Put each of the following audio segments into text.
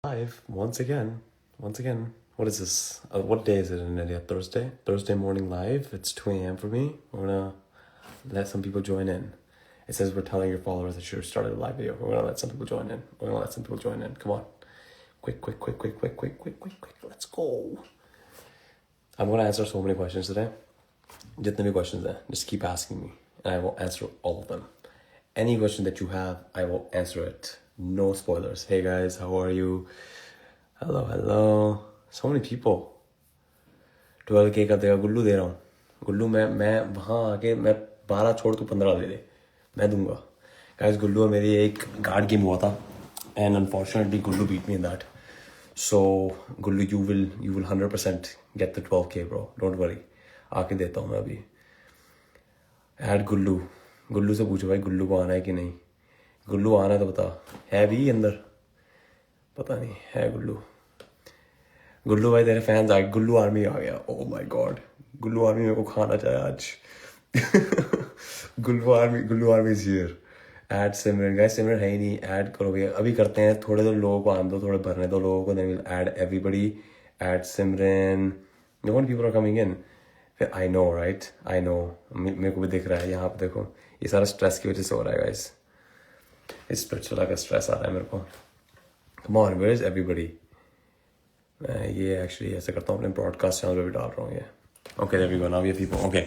Live once again. What is this? What day is it in India? Thursday morning live. It's 2 a.m. for me. We're gonna let some people join in. It says we're telling your followers that you should start a live video. We're gonna let some people join in. Come on. Quick. Let's go. I'm gonna answer so many questions today. Jitne bhi questions hai, just keep asking me and I will answer all of them. Any question that you have, I will answer it. No spoilers. Hey guys, how are you? Hello. So many people. 12K का देगा गुल्लू दे रहा हूँ. गुल्लू मैं वहाँ आके मैं 12 छोड़ तू 15 दे दे. मैं दूंगा. Guys, गुल्लू और मेरी एक कार्ड गेम हुआ था. And unfortunately, Gullu beat me in that. So, Gullu, you will 100% get the 12K, bro. Don't worry. आके देता हूँ मैं अभी. Add गुल्लू. गुल्लू से पूछो भाई गुल्लू को आना है कि नहीं. गुल्लू आना है तो बता. है भी अंदर. पता नहीं है गुल्लू. गुल्लू भाई तेरे फैंस आ गए. गुल्लू आर्मी आ गया. Oh my god. Gullu army मेरे को खाना चाहिए आज. Gullu army is here. Add Simran. Guys Simran है ही नहीं. ऐड करो भैया. अभी करते हैं. थोड़े तो लोगों को आने दो. थोड़े भरने दो लोगों को. Then will add everybody. Add Simran. No one people are coming in. I know right. I know. मेरे को भी दिख रहा है. यहाँ पे देखो. ये सारा स्ट्रेस की वजह से हो रहा है गाइस. इस स्पिरिचुअल का स्ट्रेस आ रहा है मेरे को. Come on, where is everybody. मैं ये एक्चुअली ऐसे करता हूँ अपने ब्रॉडकास्ट चैनल पे भी डाल रहा हूँ ये. Okay there we go. Now we have people. Okay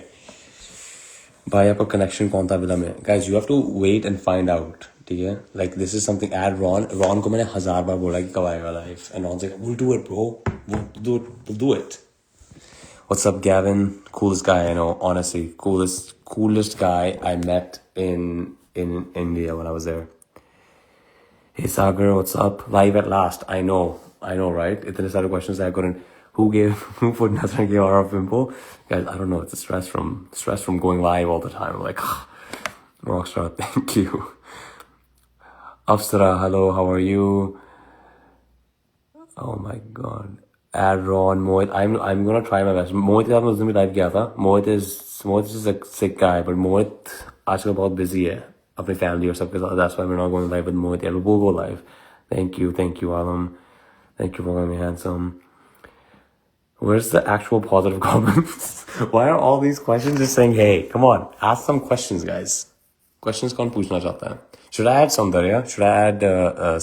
भाई आपका कनेक्शन कौन था विला में. Guys you have to wait and find out. ठीक है. Like this is something. Add Ron को मैंने 1000 बार बोला कि कब आएगा लाइव. एंड रॉन से will do it bro. Will do it. What's up, Gavin? Coolest guy I know, honestly. Coolest guy I met in India when I was there. Hey Sagar, what's up? Live at last. I know, right? Itne sare questions I couldn't. Who put Nazar gave our info? Guys, I don't know. It's a stress from going live all the time. I'm like, Rockstar, thank you. Afsara, hello, how are you? Oh my god. Add Ron, Mohit. I'm gonna try my best. Mohit के साथ मैं उस दिन भी live किया था. Mohit is a sick guy, but Mohit आजकल बहुत busy है अपनी family और सबके साथ. That's why we're not going live with Mohit. Yeah, we'll go live. Thank you, Alam. Thank you for calling me handsome. Where's the actual positive comments? Why are all these questions just saying, hey, come on, ask some questions, guys. Questions कौन पूछना चाहता है? Should I add Saundarya? Should I add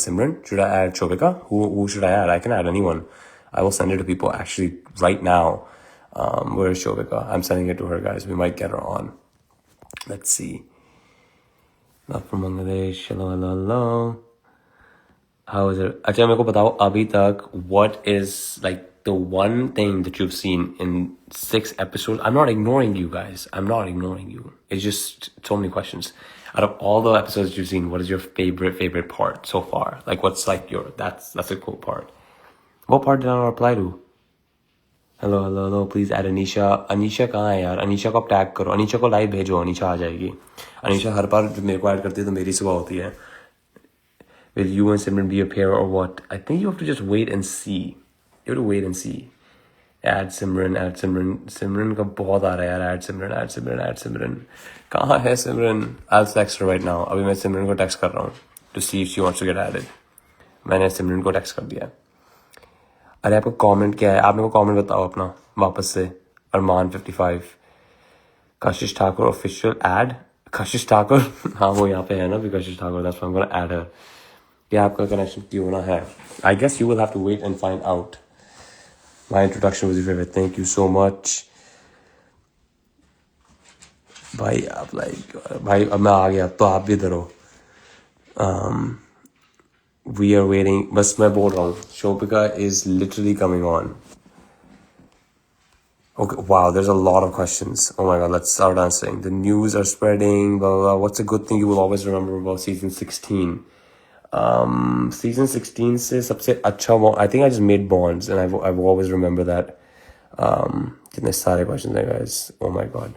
Simran? Should I add Shobika? Who should I add? I can add anyone. I will send it to people actually right now. Where is Shobika? I'm sending it to her, guys. We might get her on. Let's see. Not from Bangladesh. Hello. How is it? अच्छा मेरे को बताओ अभी तक what is like the one thing that you've seen in 6 episodes? I'm not ignoring you guys. I'm not ignoring you. It's just so many questions. Out of all the episodes that you've seen, what is your favorite part so far? Like what's like your that's a cool part. What part did I not reply to? Hello. Please add Anisha. Anisha कहाँ है यार? Anisha को आप tag करो. Anisha को live भेजो. Anisha आ जाएगी. Anisha हर बार जब मेरे को ऐड करती है तो मेरी सुबह होती है. Will you and Simran be a pair or what? I think you have to just wait and see. You have to wait and see. Add Simran. Simran का बहुत आ रहा है यार. Add Simran. कहाँ है Simran? I'll text her right now. अभी मैं Simran को text कर रहा हूँ to see if she wants to get added. मैंने Simran को text कर दिया. अरे आपका कमेंट क्या है? आप मेरे को कमेंट बताओ अपना वापस से. अरमान 55. कशिश ठाकुर ऑफिशियल ऐड. कशिश ठाकुर हाँ वो यहाँ पे है ना भी. कशिश Thakur. that's why I'm gonna add her. क्या आपका कनेक्शन क्यों ना है? I guess you will have to wait and find out. My introduction was your favorite. Thank you so much. भाई आप भाई अब मैं आ गया तो आप भी इधर हो. We are waiting. बस मैं बोल रहा हूँ. Shobika is literally coming on. Okay, wow, there's a lot of questions. Oh my god, let's start answering. The news are spreading, blah, blah, blah. What's a good thing you will always remember about season 16? Season 16 से सबसे अच्छा I think I just made bonds and I've always remember that. कितने सारे questions हैं guys. Oh my god.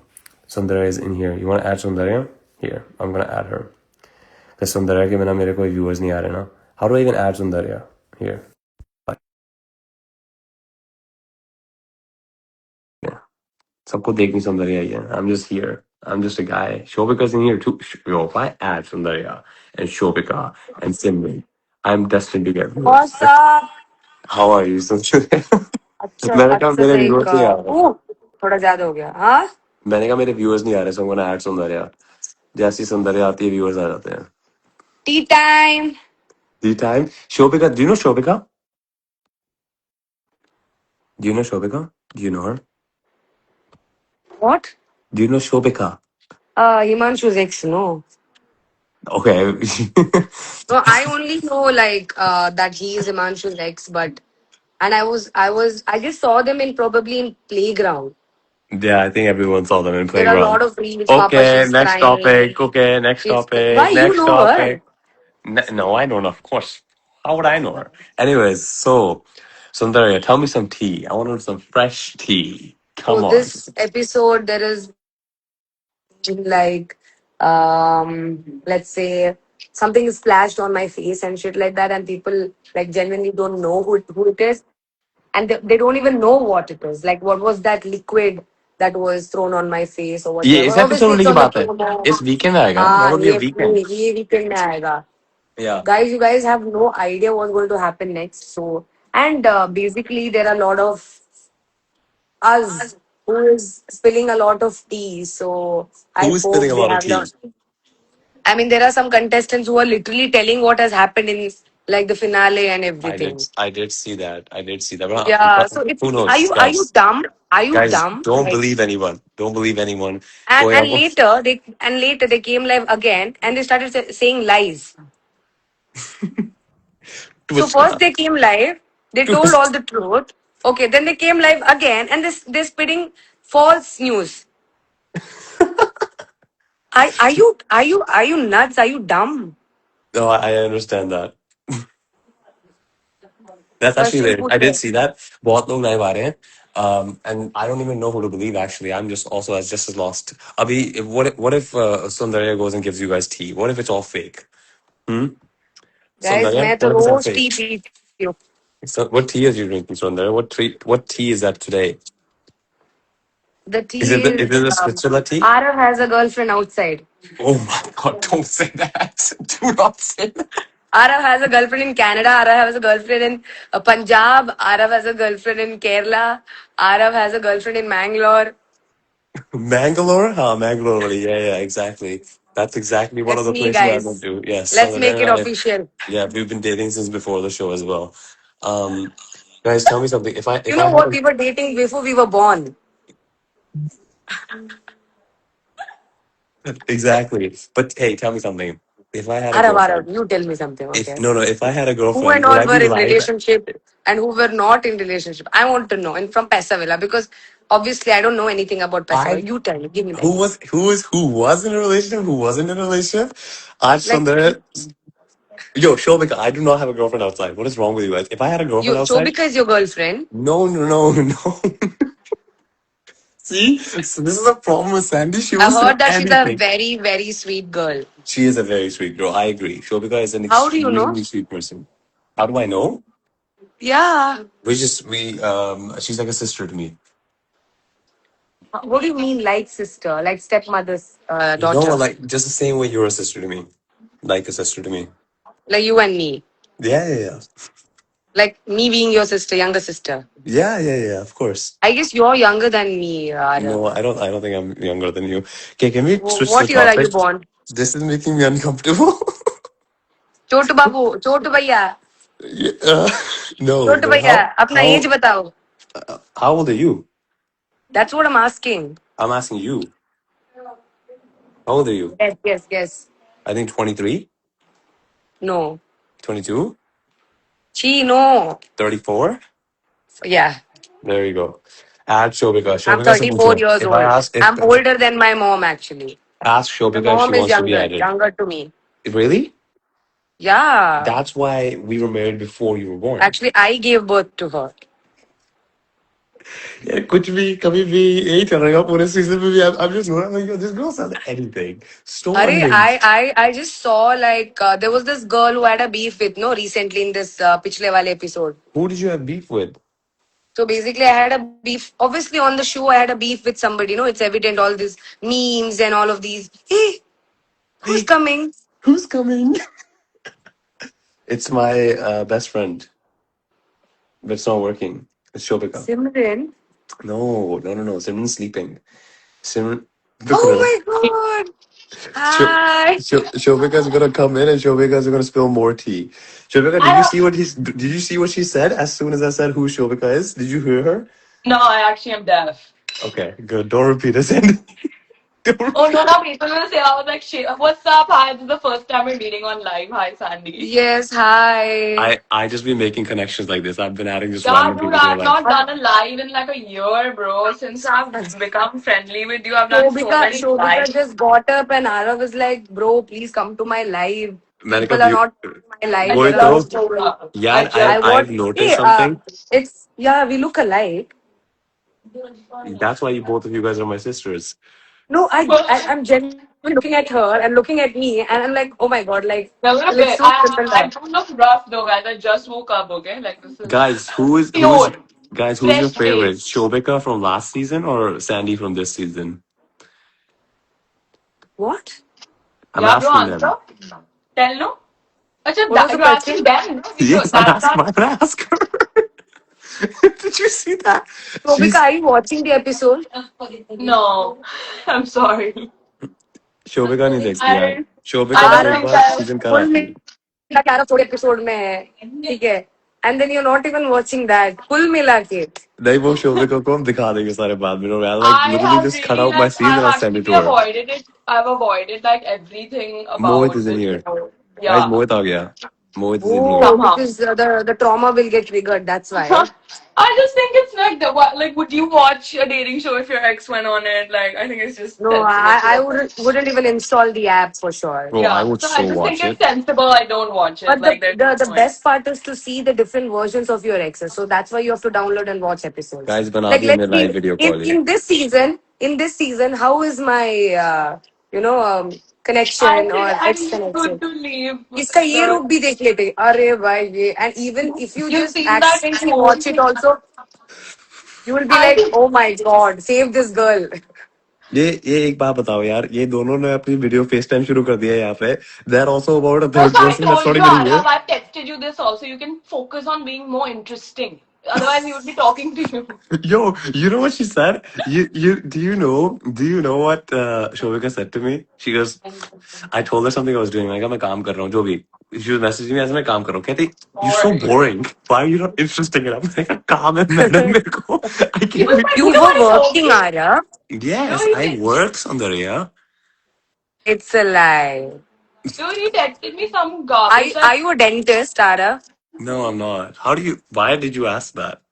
Sundarya is in here. You want to add Sundarya? Here, I'm gonna add her. Because Sundarya के बिना मेरे कोई viewers नहीं आ रहे ना. How do I even add Sundarya? Here. Yeah. सबको देखनी Sundarya ही है. I'm just here. I'm just a guy. Shobika's in here too. Yo, if I add Sundarya and Shobika and Simran, I'm destined to get viewers. What's up? How are you? अच्छा मैंने कहा अच्छे मेरे से एक viewers नहीं आ रहे. थोड़ा ज्यादा हो गया हाँ मैंने कहा मेरे viewers नहीं आ रहे, so I'm gonna add Soundarya. जैसी सौंदर्या आती है, viewers आ जाते हैं. T time The time. Shobika, do you know Shobika? Do you know Shobika? Do you know her? What Do you know Shobika? हिमांशु's ex no Okay. no I only know like that he is Himanshu's ex but and I just saw them in probably in playground. Yeah, I think everyone saw them in There are a playground. lot of reels Papa Okay, she's next crying topic. Okay, next why topic. you Next know her. topic. No, I don't know. Of course. How would I know her? Anyways, so Sundarya, tell me some tea. I want some fresh tea. So Come on. this episode there is like let's say something is splashed on my face and shit like that and people like genuinely don't know who it is and they don't even know what it is like what was that liquid that was thrown on my face or ये whatsoever इस obviously episode it's की on the बात है. promo. इस weekend में आएगा. That हाँ would be a weekend. ये weekend में आएगा. Yeah. Guys, you guys have no idea what's going to happen next. So and basically there are a lot of us who is spilling a lot of tea. So I Who is spilling hope a they lot of have tea? learned. I mean, there are some contestants who are literally telling what has happened in like the finale and everything. I did see that. I did see that. Yeah. But So it's who are knows, you guys? dumb? Are you Guys, dumb? don't Like believe anyone. Don't believe anyone. and कोई and आपको later they came live again and they started saying lies. So twist first करा. they came live, they told all Twist. the truth. Okay, then they came live again and they're spreading false news. Are you nuts? Are you dumb? No, I understand that. That's actually Question weird. I put did there. see that. बहुत लोग live आ रहे हैं. And I don't even know who to believe. Actually, I'm just also just as lost. Abhi, what if Sundarya goes and gives you guys tea? What if it's all fake? Hmm. Guys, Sundarya, मैं तो what if it's all rose tea fake? पीती हूँ. So, what tea is you drinking, Sundarya? What tea is that today? The Is tea it is the Switzerland tea? Arav has a girlfriend outside. Oh my God! Don't say that. Do not say that. Arav has a girlfriend in Canada. Arav has a girlfriend in Punjab. Arav has a girlfriend in Kerala. Arav has a girlfriend in Mangalore. Mangalore? Mangalore. Yeah, exactly. That's exactly one of That's the me, places I went guys. to. Yes, Let's so make it there official. yeah, we've been dating since before the show as well. Um, guys, tell me something. If You I know had what? We were dating before we were born. exactly, but hey, tell me something. If I had a Arav, girlfriend, you tell me something, if okay? no, no, if I had a Who and girlfriend, would all I were be in live? relationship and who were not in relationship. I want to know. And from Pesavilla, because obviously I don't know anything about Pesavilla. I You tell me, give me the who idea. was who was who was in a relationship, who wasn't in a relationship? I from Like there. Yo, Shobika, I do not have a girlfriend outside. What is wrong with you guys? If I had a girlfriend you, outside, Shobika is your girlfriend. no, no, no, no. See, so this is a problem with Sandy. She will I've say heard that she's a anything. very, very sweet girl. She is a very sweet girl. I agree. Shobika is an How do you know? extremely sweet person. How do I know? Yeah. She's like a sister to me. What do you mean, like sister, like stepmother's No, daughter, like just the same way you're a sister to me, like a sister to me. like you and me, Yeah. like me being your sister, younger sister. Yeah. Of course. I guess you're younger than me, No, Arav. I don't. I don't think I'm younger than you. Okay, can we switch the What year are you topic? born? This is making me uncomfortable. छोटू बाबू छोटू भैया Yeah, no, Chhotu but भैया अपना as बताओ. how old are you? That's what I'm asking. I'm asking you. How old are you? Yes. I think 23, No. 22, Chi, no. 34. Yeah. There you go. Add Shobika. I'm Shobika se 34 pucho. years If I old. ask if I'm older than my mom, actually. ask My Shobika if she mom is wants to be younger, added. younger to me. Really? Yeah. That's why we were married before you were born. Actually, I gave birth to her. Yeah, कुछ भी कभी भी यही चल रहेगा पूरे season में भी. I'm just not like yo, this girl says anything. So Arey, unhinged. I just saw like there was this girl who had a beef with no recently in this Pichle Wale episode. Who did you have beef with? So basically, I had a beef. Obviously, on the show, I had a beef with somebody. You know, it's evident all these memes and all of these. Hey, who's Hey, coming? who's coming? It's my best friend, but it's not working. It's Shobika. Simran. No. Simran's sleeping. Simran, look Oh at her. my god. Hi. Shobika's gonna come in and Shobika's gonna spill more tea. Shobika, did you see what she said as soon as I said who Shobika is? Did you hear her? No, I actually am deaf. Okay, good. Don't repeat it. Don't Oh no, now people will say, I was like, shit, what's up? Hi, this is the first time we're meeting on live. Hi, Sandy. Yes, hi. I just been making connections like this. I've been adding just Yeah, random dude, people to I've my life. not done a live in like a year, bro. Since I've become friendly with you, I've done so many Shobika lives. just got up and Ara was like, bro, please come to my live. मैंने कहा People are not to my live. वही There are तो a lot of people. यार I I've want. noticed Hey, something. it's yeah, we look alike. That's why both of you guys are my sisters. No, I'm genuinely looking at her and looking at me, and I'm like, oh my god, like Never a it's bit. so similar. I don't look rough though, guys. I just woke up, okay? Like this is Guys, who's pure, who's your fresh favorite? face. Shobika from last season or Sandy from this season? What? I'm Yeah, bro, asking them. answer. Tell no. Achha, What was the you're asking question? them, no? Yes, I'm That's asking. not. I'm gonna ask her. Did you see that? Shobika, are you watching the episode? No, I'm sorry. Shobhika नहीं देखती यार I Shobhika I बस don't एक think bar I. Season कर Full आती है मिला के 11 एपिसोड में है, ठीक है? And then you're not even watching that. कुल मिला के. नहीं वो शोभिका को हम दिखा देंगे सारे बाद में मैं like I literally have just cut really out my like scenes and I've I'll send it actually to her. avoided it. I've avoided like everything Mohit about is in this here. show. Guys, Yeah, Mohit आ गया. Mohit is in here. Oh, somehow. because the trauma will get triggered. That's why. I just think it's like the what like would you watch a dating show if your ex went on it? Like I think it's just No, sensible I to wouldn't even install the app for sure. Bro, I yeah. would So I so just think watch it's it. sensible I don't watch it. But the, Like there's the no the point. best part is to see the different versions of your exes. So that's why you have to download and watch episodes. Guys, बना Like दिया let's मैं see live video in call ये. in this season, how is my connection or I ex think it's good connection? to leave इसका ये the. रूप भी देख लेते अरे भाई ये and even if you You've just seen that accidentally show. watch it also you will be I like think oh my god save this girl. ये एक बात बताओ यार ये दोनों ने अपनी वीडियो फेस टाइम शुरू कर दिया है यहाँ पे they are also about a also, third I person that's told not you, even here. Arav, I've texted you this also. You can focus on being more interesting. Otherwise, he would be talking to you. Yo, you know what she said? You do you know what Shobika said to me? She goes, I told her something I was doing. मैं कहा मैं काम कर रहा हूँ जो भी. She was messaging me as मैं काम कर रहा हूँ. कहती, you're so boring. Why are you not interesting enough? मैंने कहा काम है मैडम मेरे को. I He can't was be. like, You you know were what he told working, me? Arya. No, Yes, he I did. work Sundarya. It's a lie. Dude, he texted me some garbage Are like you a dentist, Ara? No, I'm not. How do you? Why did you ask that?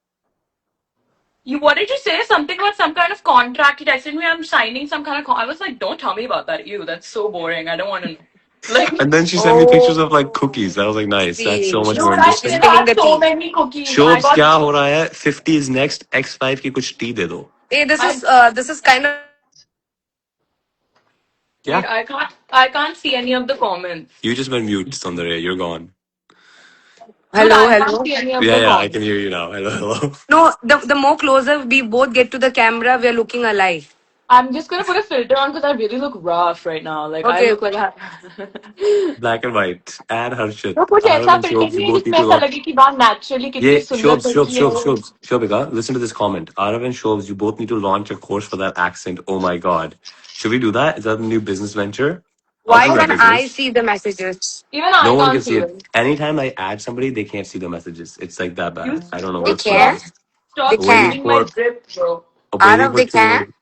you. What did you say? Something about some kind of contract. He texted me, I'm signing some kind of. I was like, don't tell me about that. Ew, that's so boring. I don't want to know. Like, And then she sent me pictures of like cookies. I was like, nice. That's so See, much she's, more dude, I she's interesting. still spilling have the so tea. many cookies. I शोब्स क्या got. हो रहा है 50 is next X5 की कुछ T दे दो Hey, I this is kind of क्या wait. I can't see any of the comments. You just went mute Sundarya you're gone. Dude, hello, I can't hello. see any of the Yeah, I can comments. hear you now. Hello. No, the more closer we both get to the camera, we are looking alike. I'm just gonna put a filter on because I really look rough right now. Like I Okay. look like. Black and white. And Harshit. तो कुछ Arav ऐसा and filter Shobs, you नहीं है both need जिसमें to ऐसा launch. लगे कि वाह नेचुरली कितनी Yeah, सुंदर लड़की है वो. Shobika, listen to this comment. Arav and Shobs, you both need to launch a course for that accent. Oh my god. Should we do that? Is that a new business venture? I'll Why do that can I business. see the messages? Even I No one can can't see see it. it. Anytime I add somebody, they can't see the messages. It's like that You bad. I don't know They what's going stop can. on. They stop can. Waiting loosening my for grip, bro. waiting Arav, for they can. two.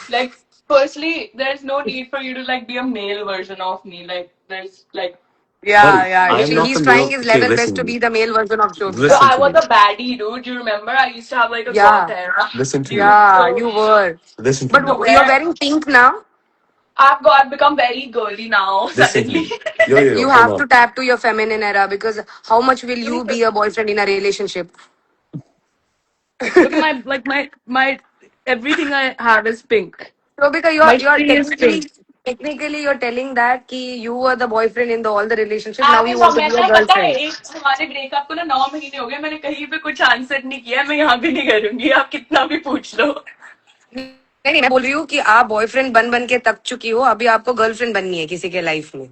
Like firstly, there's no need for you to like be a male version of me. Like there's like Yeah, Buddy, yeah. I'm not the He's trying male. his Okay, level best to listen. be the male version of so Shobika. Listen I to was me. a baddie, dude. You remember? I used to have like a goth Yeah, hair. Listen to You me. used yeah, to you were. Listen to But me. you're where wearing pink now. I've become very girly now Listen to suddenly. me. Yo, You hold have to on. tap to your feminine era because how much will you be a boyfriend in a relationship? Look at my everything I have is pink. So because My you're tree is pink. technically you're telling that ki you were the boyfriend in all the relationship. Now अरे you तो want to be a मैंने पता है girlfriend. एक हमारे breakup को ना 9 महीने हो गए मैंने कहीं पे कुछ आंसर नहीं किया मैं यहाँ भी नहीं करूंगी आप कितना भी पूछ लो. नहीं मैं बोल रही हूँ कि आप बॉयफ्रेंड बन के तक चुकी हो अभी आपको गर्लफ्रेंड बननी है किसी के लाइफ में.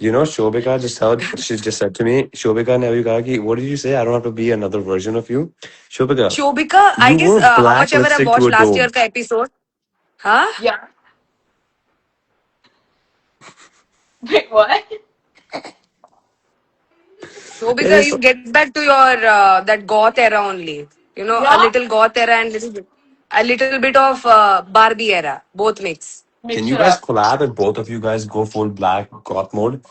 You know, Shobika just told, she just said to me, Shobika ne abhi kaha ki, what did you say? I don't have to be another version of you. Shobika, Shobika, I you guess wore how black much ever I've lipstick to watched a last dome. year's episode. Huh? Yeah. Wait, what? Shobika, you get back to your that goth era only. You know, a Yeah. little goth era and a little bit of Barbie era. Both mix. Can Mix you it guys up. collab and both of you guys go full black goth mode?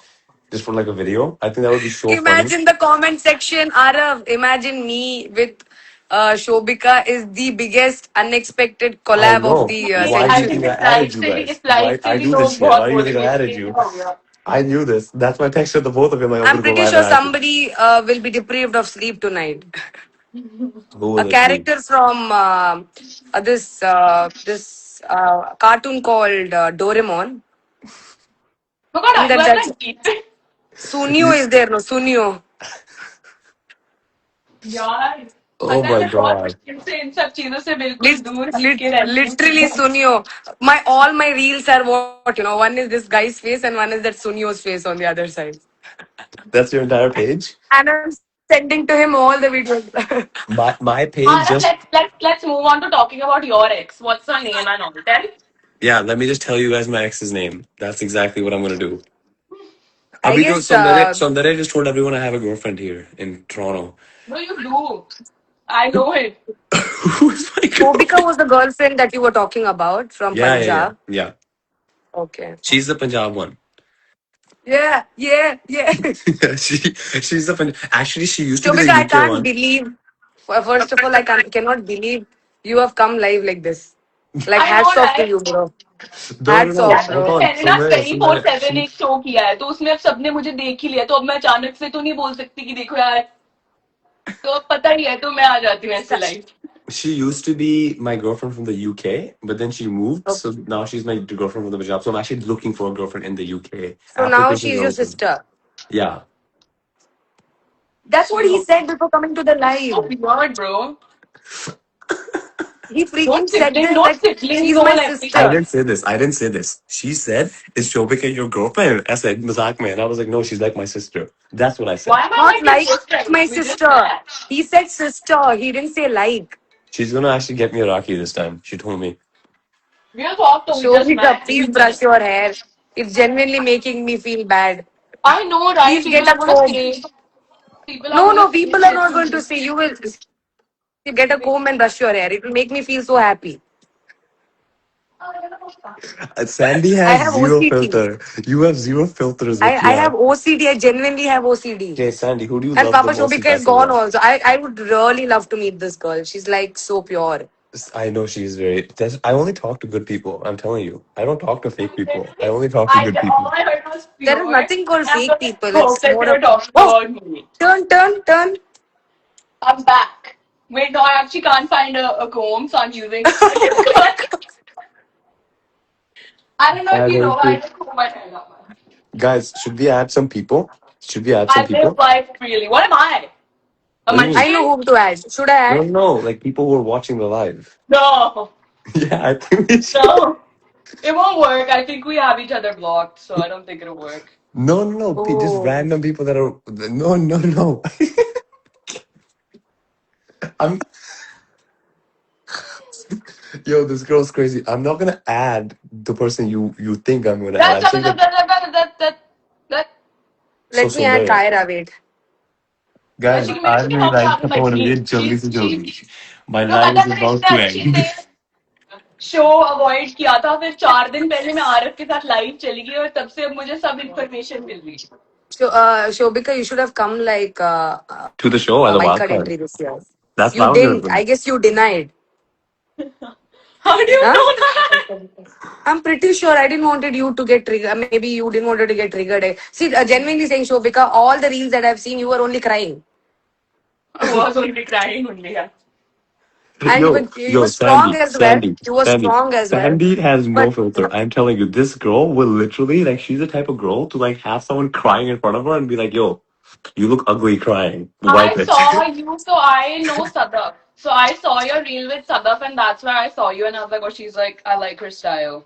Just for like a video? I think that would be so funny. Imagine the comment section, Arav. Imagine me with Shobika is the biggest unexpected I collab of know. the नहीं, Why do I you century. think think I इस added life you से भी guys? इस life Why से I भी do this लोग shit? बहुत Why do you think I बोलेंगे added ये you? हो गया. I knew this. That's why I texted the both of you. Like, I'm I'm gonna go pretty live sure and add you. somebody will be deprived of sleep tonight. Who A will it be? character from this cartoon called Doraemon. Oh God, I think are you at that's that deep? Sunio is there, no Sunio. यार Oh पता है my मैं बहुत god. मुश्किल से इन सब चीजों से बिल्कुल दूर हट के रहती Literally हूँ. Sunio. My all my reels are what you know. One is this guy's face and one is that Sunio's face on the other side. That's your entire page? And I'm sending to him all the videos. My page Arav, just let's move on to talking about your ex. What's her name and all? Tell. yeah, let me just tell you guys my ex's name. That's exactly what I'm gonna do. I Abhi jo guess Saundare just told everyone I have a girlfriend here in Toronto. No, you do. I know it. Who's my Shobika girlfriend? was the girlfriend that you were talking about from Yeah. Punjab. Yeah. Okay. She's the Punjab one. Yeah. Yeah, she's the actually she used to be the Shobika, I UK can't one. believe. First of all, cannot believe you have come live like this. Like I know, hats off to right? you, bro. No, Hats no. off, यार Hold bro. on. मैंने ना Sundar, 24/7 एक show किया है तो उसमें अब सबने मुझे देख ही लिया तो अब मैं अचानक से तो नहीं बोल सकती कि देखो यार तो अब पता ही है तो मैं आ जाती हूँ ऐसे live. she used to be my girlfriend from the UK, but then she moved, so now she's my girlfriend from the Punjab. So I'm actually looking for a girlfriend in the UK So after now taking she's your girlfriend. sister. Yeah. That's So what he said before coming to the so live. weird, bro. He freaking said this No that siblings she's my all I sister. everything. didn't say this. I didn't say this. She said, "Is Shobika your girlfriend?" I said, "Mazak mein." I was like, "No, she's like my sister." That's what I Why said. am I Not like your like sister? my We just sister. met. He said sister. He didn't say like. She's gonna actually get me a Rakhi this time. She told me. Real talk though, we just Shobika, met. please brush your hair. It's genuinely making me feel bad. I know, right? Please get People a are gonna comb. say. People are No, gonna say people are shit not to going to me. say. You will get a comb and brush your hair. It will make me feel so happy. Sandy I has have zero OCD. filter. You have zero filters. I, What you I have have? OCD. I genuinely have OCD. Okay, Sandy, who do you And love the Papa most Shobika is besides gone Mazak? also. I would really love to meet this girl. She's like so pure. I know she's very. I only talk to good people. I'm telling you. I don't talk to fake people. I Literally, only talk to good all people. I heard was There is pure. nothing called And fake I people. hope It's that more they were of talking oh, about me. turn. I'm back. Wait, no, I actually can't find a comb, so I'm using a different one. I don't know if I you know, want I to. don't comb my hair that much. Guys, should we add some people? Should we add some I live people? life really. What am I? A What do you mean? I know munchkin? whom to add. Should I No, add? no, like people who are watching the live. No, Yeah, I think we should. no. It won't work. I think we have each other blocked, so I don't think it'll work. No. Just Oh. random people that are. No. I'm. Yo, this girl's crazy. I'm not gonna add the person you think I'm gonna add. That, I'm that, saying that, that. that, that, that, that, that. So Let me add Sundar, Kyra. Wait. guys, Maybe आज she can मेरी help me life out with my खत्म होने वाली है dream. जल्दी से जल्दी. My तो life पता is है मैंने about इतने to अच्छे end. से शो अवॉइड किया था फिर 4 दिन पहले मैं आरव के साथ लाइव चली गई और तब से अब मुझे सब इंफॉर्मेशन मिल रही है. So, Shobika, you should have come like To the show as a wild wild card card. entry this year. That's You what I was didn't. gonna I do. guess you denied. How do you Huh? know that? I'm pretty sure I didn't wanted you to get triggered. Maybe you didn't wanted to get triggered. See, genuinely saying, Shobika, all the reels that I've seen, you were only crying. I was only crying only. Yeah. And you Yo, were strong Sandy, as well. You were strong as well. Sandy has no But filter. I'm telling you, this girl will literally like. She's the type of girl to like have someone crying in front of her and be like, "Yo, you look ugly crying. I Wipe it." saw you, so I know Sadaf. So I saw your reel with Sadaf, and that's where I saw you, and I was like, oh, she's like, I like her style.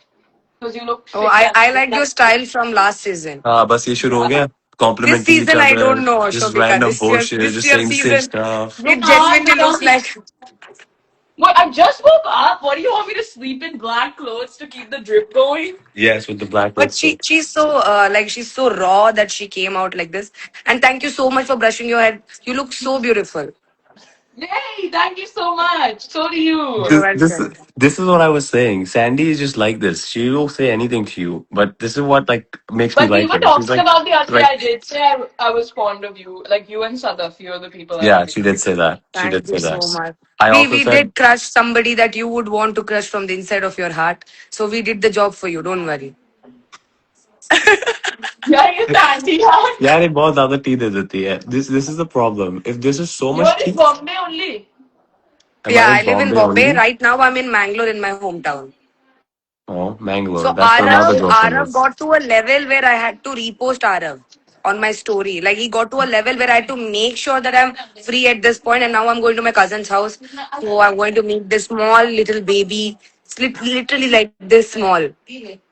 because you look Oh, fit and I you look like your like. style from last season. बस ये शुरू हो Yeah. गया. This Complimenting each season, I other, don't know, just Shobika. random bullshit, This just year saying the same season, stuff. No, it not genuinely looks because. like. What? I just woke up. What do you want me to sleep in black clothes to keep the drip going? Yes, with the black But lipstick. she's so like she's so raw that she came out like this. And thank you so much for brushing your head. You look so beautiful. Yay! Thank you so much. So do you. You're This, this, welcome. this is what I was saying. Sandy is just like this. She will say anything to you, but this is what like makes me But we like were her. She's talking about the other day. like, I did say I was fond of you. Like you and Sadaf, you're the people I yeah, like. she did say that. She Thank did you say so that. much. I We also we said, did crush somebody that you would want to crush from the inside of your heart. So we did the job for you. Don't worry. Yeah, you Sandy. Yeah. yeah, ये बहुत ज्यादा tea दे देती है. This is the problem. If this is so You're much in tea, Bombay only. am I Yeah, in I live in Bombay Bombay. only? Right now, I'm in Mangalore in my hometown. Oh, Mangalore. So That's where my other girlfriend Arav is. got to a level where I had to repost Arav on my story. Like he got to a level where I had to make sure that I'm free at this point. And now I'm going to my cousin's house. So I'm going to meet this small little baby. It's literally like this small.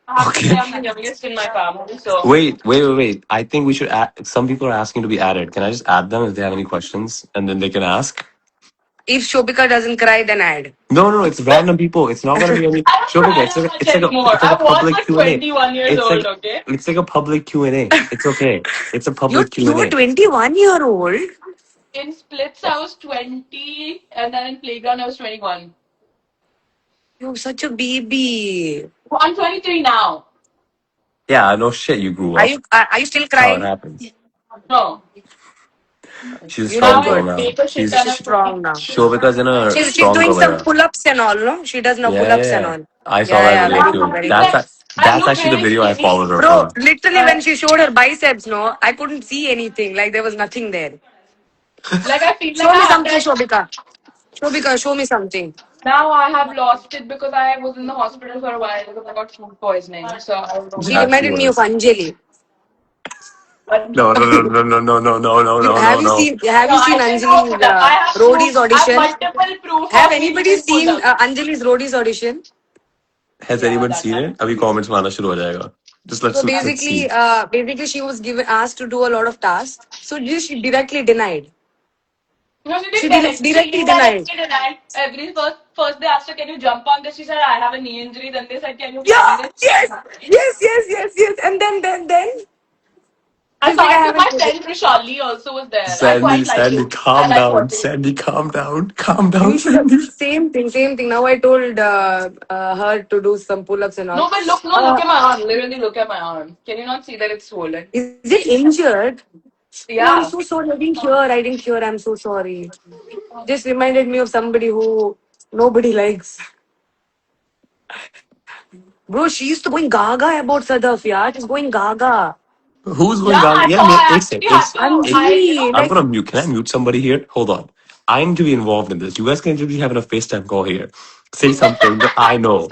I have to say Okay. I'm the youngest in my family, so. Wait. I think we should add. Some people are asking to be added. Can I just add them if they have any questions, and then they can ask? If Shobika doesn't cry, then add. No. It's random people. It's not gonna be any. I don't Shobhika, cry that much anymore. it's like I a was public like Q and A. 21 years old, okay? It's like a public Q and A. It's okay. It's a You public Q you and were A. 21-year-old. In splits, I was 20, and then in playground, I was 21. You're such a baby. I'm 23 now. Yeah, no shit. You grew Are up. you are you still That's how it crying? happens. No. She's a You Now strong look I girl good. now. make a shit ton She's She's of money. strong now. Shobhika's in a She's strong doing some career. pull-ups and all, no? She does now pull-ups and Yeah. all. I saw Yeah, that yeah, video very Yeah, good, too. very good. I That's look actually the really video I skinny. followed her Bro, for. literally Uh, when she showed her biceps, no, I couldn't see anything. Like there was nothing there. like I feel like Show I me have something, that. Shobika. Shobika, show me something. Now I have lost it because I was in the hospital for a while because I got food poisoning. So I don't know She where. That she reminded me of was. Anjali. But No. Have no, you I seen can do a Anjali's pull up. I have roadies proof. I have audition? multiple proof Have of me anybody doing pull seen ups. Anjali's roadies audition? Has Yeah, anyone that seen it? happened. अभी comments में आना शुरू हो जाएगा. Just So let's see. basically she was given asked to do a lot of tasks. So just she directly denied. No, she She didn't direct. She directly denied. indirectly denied. First they asked her, "Can you jump on this?" She said, "I have a knee injury." Then they said, "Can you climb Yeah, this?" yes. And then I she's saw like, I it with my haven't. friend Rishali also was there. I Sandy, quite like Sandy, it. I calm like down. watching. Sandy, calm down. Calm down, You should have Sandy. same thing. Now I told her to do some pull-ups and all. No, but look, no, look Uh, at my arm. Literally, look at my arm. Can you not see that it's swollen? is it injured? Oh, I'm Yeah. so sorry. I didn't hear. I'm so sorry. Just reminded me of somebody who nobody likes. Bro, she used to going gaga about Sadaf, yeah. She's going gaga. Who's going Yeah, on? I Yeah, saw. man. I It's actually had to. Anjali, I'm like, gonna mute. Can I mute somebody here? Hold on. I need to be involved in this. You guys can just be having a FaceTime call here. Say something that I know.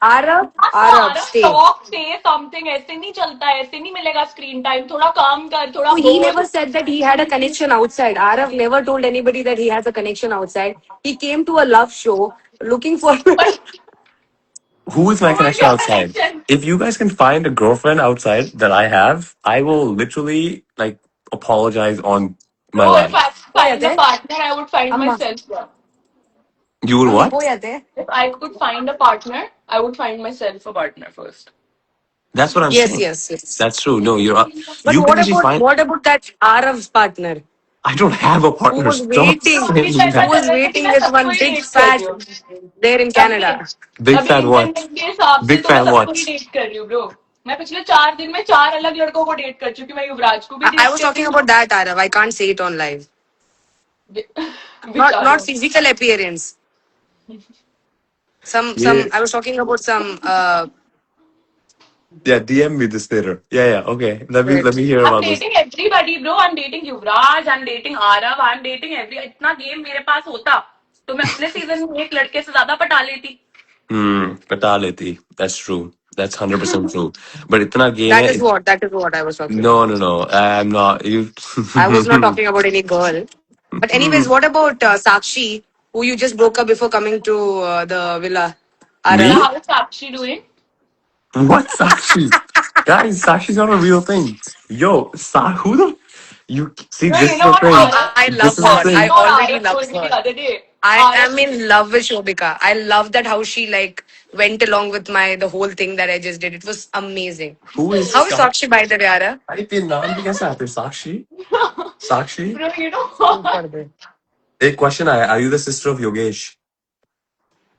Arab, Sara, stay. talk, say something. ऐसे नहीं चलता है. ऐसे नहीं मिलेगा screen time. थोड़ा काम कर, So थोड़ा he बोल. never said that he had a connection outside. Arav never told anybody that he has a connection outside. He came to a love show looking for. But Who is my who is connection your outside? connection? If you guys can find a girlfriend outside that I have, I will literally like apologize on my Bro, if I life. find a Poyate? partner, I would find Amma. myself. Yeah. You will Amma, what? poyate? If I could find a partner, I would find myself a partner first. That's what I'm Yes, saying. yes. That's true. No, But you can actually find. what about that Arav's partner I don't have a who partner. was Stop waiting, अभी saying तक who मैं that. was कर रही थी कि waiting मैं with सबको one ही big date कर रही fat हूँ there in अभी Canada? Big अभी fan what? इंटेंडेंस के हिसाब से Big तो मैं fan सबको ही what? डेट कर रही हूँ ब्रो मैं पिछले 4 दिन में 4 अलग लड़कों को डेट कर चुकी हूँ मैं युवराज को भी I डेट was कर रही talking about हूँ that Arav. I can't say it on live. Not बेचारों physical appearance. Yeah. I was talking about some Yeah, DM me this later. Yeah. Okay. Let me hear I'm about this. dating everybody bro I'm dating Yuvraj I'm dating Aarav I'm dating every इतना game मेरे पास होता तो मैं अपने season में एक लड़के से ज्यादा पटा लेती पटा लेती. That's true. That's 100% true. But इतना game that है. is what I was talking about. No. I'm not. You. I was not talking about any girl. But anyways, what about Sakshi, who you just broke up before coming to the villa? yeah Arav? Me? how is Sakshi doing What Sakshi? Guys, Sakshi's not a real thing. Yo, who the? You see, No, this you is know the what, thing. Oh, Arav? I This love is the her. Arav, you I thing. know what already Arav love told me the her. other day? I Arav, am in love with Shobika. I love that how she like went along with the whole thing that I just did. It was amazing. Who is How is Sakshi? Sakshi by the way, Ara? Type in naam bhi kaise aate hain? Sakshi? Sakshi? bro, you know Super what? good. A question I are you the sister of Yogesh?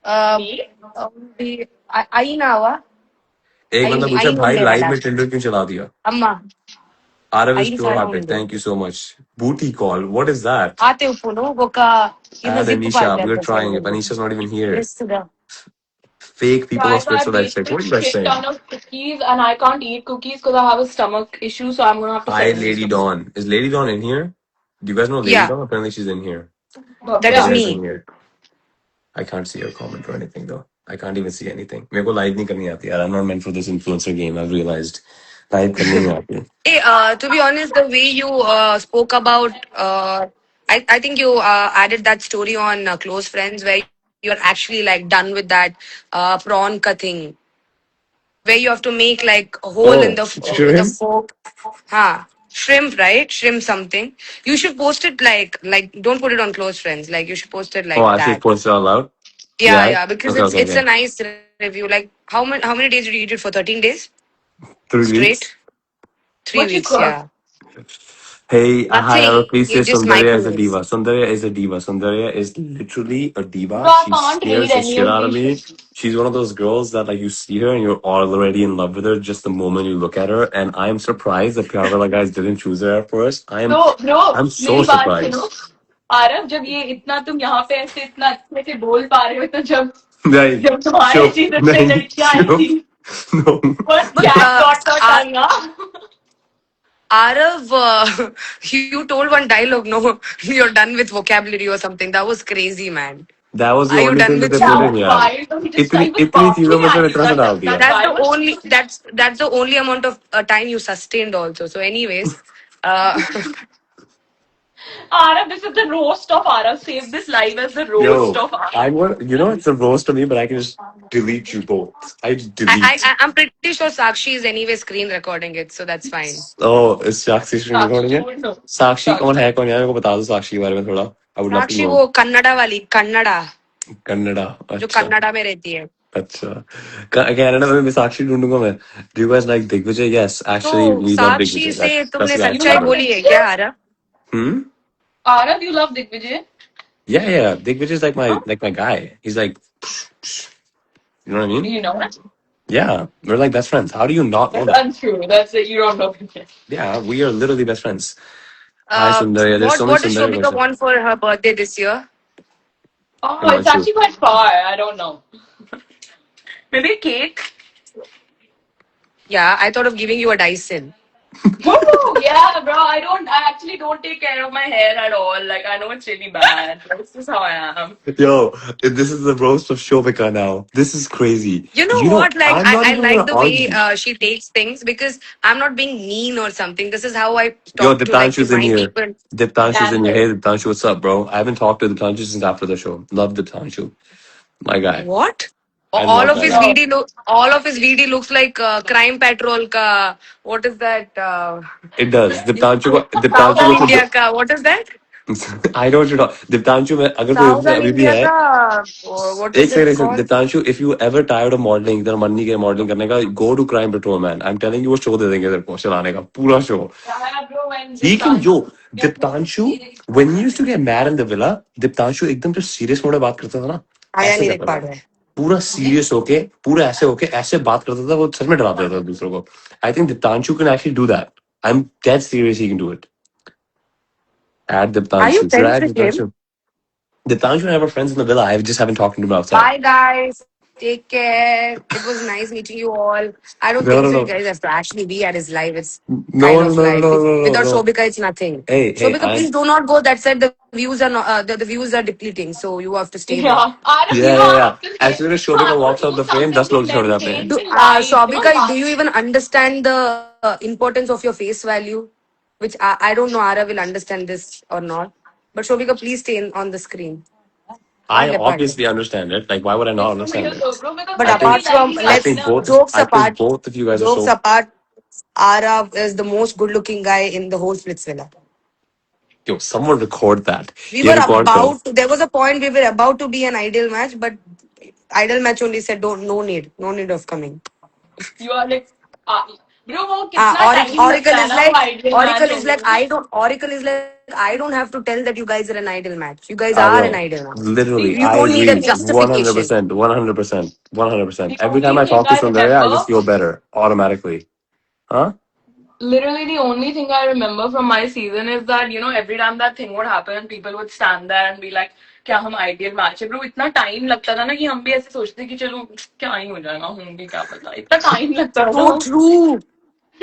Uh, Me? आई ना हुआ एक बंदा आई पूछा आई भाई होने live वाला में Tinder क्यों चला दिया? अम्मा Arav is आई pure सारा hearted. ఉండే Thank you so much. Booty call. What is that? Aathe ఉప్పును ఒక Add జిప్ Anisha. పాడతారు We're కదా trying. If side Anisha's not even here. గా Fake people of Guys, I spiritual life baked sex. What are a you guys shit saying? ton of cookies and I can't eat cookies because I have a stomach issue, so I'm gonna have to Hi, send these Lady to you. Dawn. Is Lady Dawn in here? Do you guys know Lady Yeah, Dawn? Apparently she's in here. that is Nadia Yeah. is me. in here. I can't see her comment or anything though. I can't even see anything. मेरे को live नहीं करनी आती यार. I'm not meant for this influencer game. I've realized. Live करनी नहीं आती. Hey, to be honest, the way you spoke about, I think you added that story on Close Friends where you're actually like done with that prawn cutting, where you have to make like a hole in Oh, the shrimp. fork. Shrimp, right? Shrimp something. You should post it like don't put it on Close Friends. Like you should post it Oh, like I should that. post it out loud. Yeah, Yeah. yeah, because Okay, okay, it's a okay. nice review. Like how many days did you eat it for? 13 days 3 weeks. straight. Three What you weeks, cook? yeah. Hey, hi, Nothing. please say You just Sundarya is a diva. microwave. Sundarya is a diva. Sundarya is literally a Bro, diva. I She can't read scares the any shit of out of these me. shit. She's one of those girls that like you see her and you're already in love with her just the moment you look at her. And I'm surprised that Pyarwala guys didn't choose her at first. तो bro I'm so मेरी बात सुनो surprised. Aarav जब ये इतना तुम यहाँ पे ऐसे इतना अच्छे से बोल पा रहे हो तो जब Like, जब तुम्हारे sure, सीजन पे like, लड़कियां आई sure. थी No. बस But कैट डॉट का टंगा Arav, you told one dialogue. No, you're done with vocabulary or something. That was crazy, man. That was the Are you only done thing that with they put in That you? यार. wild तो he just he was इतनी चीजों barking में से at you इतना सा that डाल that दिया. That's guy the was only that's the only amount of time you sustained also. So, anyways, uh, Arav this is the roast of Arav save this live as the roast Yo, of Arav I want, it's a roast of me, but I can just delete you both. I just delete. I'm pretty sure Sakshi is anyway screen recording it, so that's fine. Oh, is Sakshi screen recording Sakshi you it? would know Sakshi कौन Sakshi है कौन यार मेरे को बता दो साक्षी के बारे में थोड़ा. I would love to Sakshi know. वो कन्नड़ा वाली कन्नड़ा कन्नड़ा. जो अच्छा. कन्नड़ा में रहती है. अच्छा. कनाडा में मैं साक्षी ढूंढूंगा मैं. Do you guys like Digvijay? Yes, actually तो we love साक्षी Digvijay. से That's तुमने the guy. you सच्चाई love बोली है Digvijay क्या, Aarav? Hmm. Arav you love Digvijay Yeah. Digvijay is huh? like my guy. He's like, you know what I mean? You know it Yeah, we're like best friends. How do you not know that's that? untrue that's it you don't know him Yeah, we are literally best friends. Hi Sundarya. There's so many What does Sundarya Shobika questions. want for her birthday this year? oh it's Himanshu. actually quite far I don't know maybe a cake. Yeah, I thought of giving you a Dyson. Woo! Yeah, bro. I actually don't take care of my hair at all. Like, I know it's really bad. This is how I am. Yo, this is the roast of Shobika now. This is crazy. You know what? Like, I'm not I even like gonna the way argue. she takes things because I'm not being mean or something. This is how I Yo, talk to like to Diptanshu's in my here. people. Diptanshu's That's in here. it. Hey, Diptanshu, what's up, bro? I haven't talked to Diptanshu since after the show. Love Diptanshu. My guy. What? I All love of that his guy. Bro, VD all of his VD looks like Crime Patrol ka. What is that? It does. South Diptanshu को India ka. What is that? I know what you're talking. Diptanshu में अगर कोई इसमें Southern अभी भी India है ka. What is एक it second called? Deeptanshu if you ever tired of modelling तेरा मन नहीं किया मॉडलिंग करने का go to crime patrol man I am telling you वो शो दे देंगे तेरे को चलाने का पूरा शो yeah, bro, when ही this कैन time. जो Deeptanshu when you used to get mad in the villa Deeptanshu एकदम जो सीरियस मोड में बात करता था ना आया ऐसे नहीं देख करता पा था रहा है. पूरा सीरियस होके पूरा ऐसे होके ऐसे बात करता था वो सच में डरा देता था दूसरों को I think Diptanshu can actually do that I am dead serious he can do it at Are you Diptanshu should I friends add with him? Diptanshu Diptanshu and I were friends in the villa. I just haven't talked to him outside. Bye, guys. Take care. It was nice meeting you all. I don't No, think no, so. You no. guys have to actually be at his live. It's No, kind no, of no, no, like no, no, without no. Shobika, it's nothing. Hey, Shobika, please I'm. do not go that side. The views are not. The views are depleting, so you have to stay here. Yeah. Arif, you Yeah, know, yeah, I yeah. have to As say, soon as you Shobika have walks to out do the frame, 10 something to लोग छोड़ जाते हैं. maintain the light. You know, Shobika, do you even understand the importance of your face value? Which I don't know. Ara will understand this or not. But Shobika, please stay on the screen. I apart. obviously understand it. Like, why would I not It's understand real it? though, bro, because But I I think feel apart like from, the I let's think idea. both jokes I think apart, both of you guys are jokes so. apart, Arav is the most good-looking guy in the whole Splitsvilla. Yo, someone record that. We ये were record करो. about. There was a point we were about to be an ideal match, but ideal match only said don't. No need of coming. You are like, bro, वो कितना time लगता Oracle है is ना वो like ideal match होने में? Oracle is like I don't have to tell that you guys are an ideal match. You guys I are an know. ideal match. Literally, The You I don't need only a agree. thing, 100%. 100%. 100%. 100%. the Every time only I thing talk to I Sundarya, I remember, just feel better automatically. Huh? literally the only thing I remember from my season is that, you know, every time that thing would happen, people would stand there and be like, क्या हम ideal match है bro. इतना time लगता था ना कि हम भी ऐसे सोचते कि चलो क्या ही हो जाएगा, होंगे क्या पता. इतना टाइम लगता था So ना. true.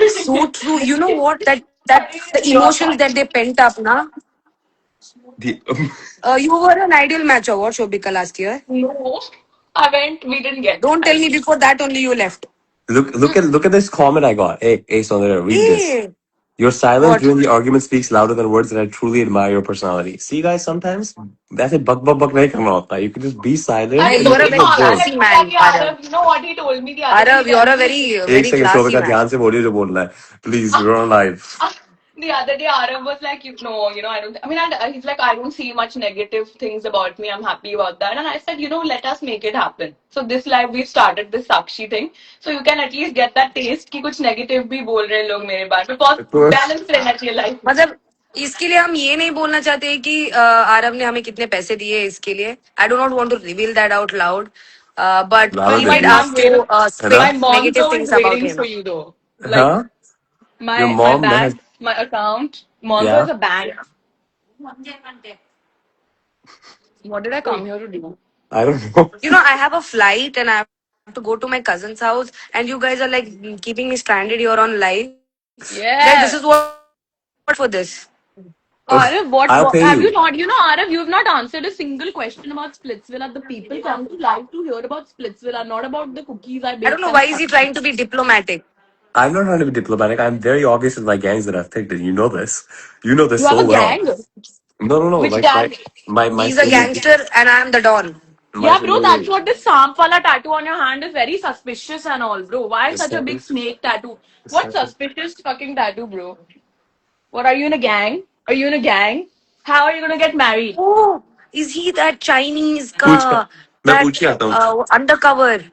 So true. You know what? That the emotions that they pent up now. The, You were an ideal match award, Shobika, last year. No, I went. We didn't get. Don't I tell me before that only you left. look at this comment I got. Hey, Sundarya, read this. Hey, Your silence what? during the argument speaks louder than words, and I truly admire your personality. See, guys, sometimes that's a buck nahi karna hota. You can just be silent अरे Hey, and you you are तुम a भी can very look पागल good. है classy पूरा man, कि Arav. Aarav. You know what he told me the other day? He Arav, you are tells a me. एक very second classy Shobhika man. ध्यान से बोलिए जो बोलना है. Please, you're on live. The other day, Arav was like, you know, I don't. I mean, he's like, I don't see much negative things about me. I'm happy about that. And I said, let us make it happen. So this live we've started this Sakshi thing. So you can at least get that taste कि कुछ negative भी बोल रहे हैं लोग मेरे बारे में. बहुत balance रहना चाहिए life में. मतलब इसके लिए हम ये नहीं बोलना चाहते कि आरव ने हमें कितने पैसे दिए इसके लिए. I do not want to reveal that out loud, but Louder ही than My did please. mom ask will. To है ना? My spit mom's negative always things about waiting him. for you though. Like Huh? Your my mom has. bank, my account. Monzo is Yeah. a bank. What did I come here to do? I don't know. You know, I have a flight and I have to go to my cousin's house, and you guys are like keeping me stranded here on live. Guys, this Yeah. is what for this. Arav, I'll what pay have you you. not, Arav, you have not answered a single question about Splitsvilla. The people come to live to hear about Splitsvilla, not about the cookies I I don't baked know and why the is he trying to be diplomatic. I'm not trying to be diplomatic. I'm very obvious in my gangs that I've picked, and you know this. You know this You have so a well. gang? No. Which Like my gang? my He's a senior, gangster and I'm the don. my Yeah, bro, senior. that's what this Sampala tattoo on your hand is very suspicious and all, bro. Why Is such a that big it? snake tattoo? Is What that it? suspicious fucking tattoo, bro? What, are you in a gang? Are you in a gang? How are you gonna get married? Oh, is he that Chinese पूछ ka मैं that पूछ के आता हूँ. undercover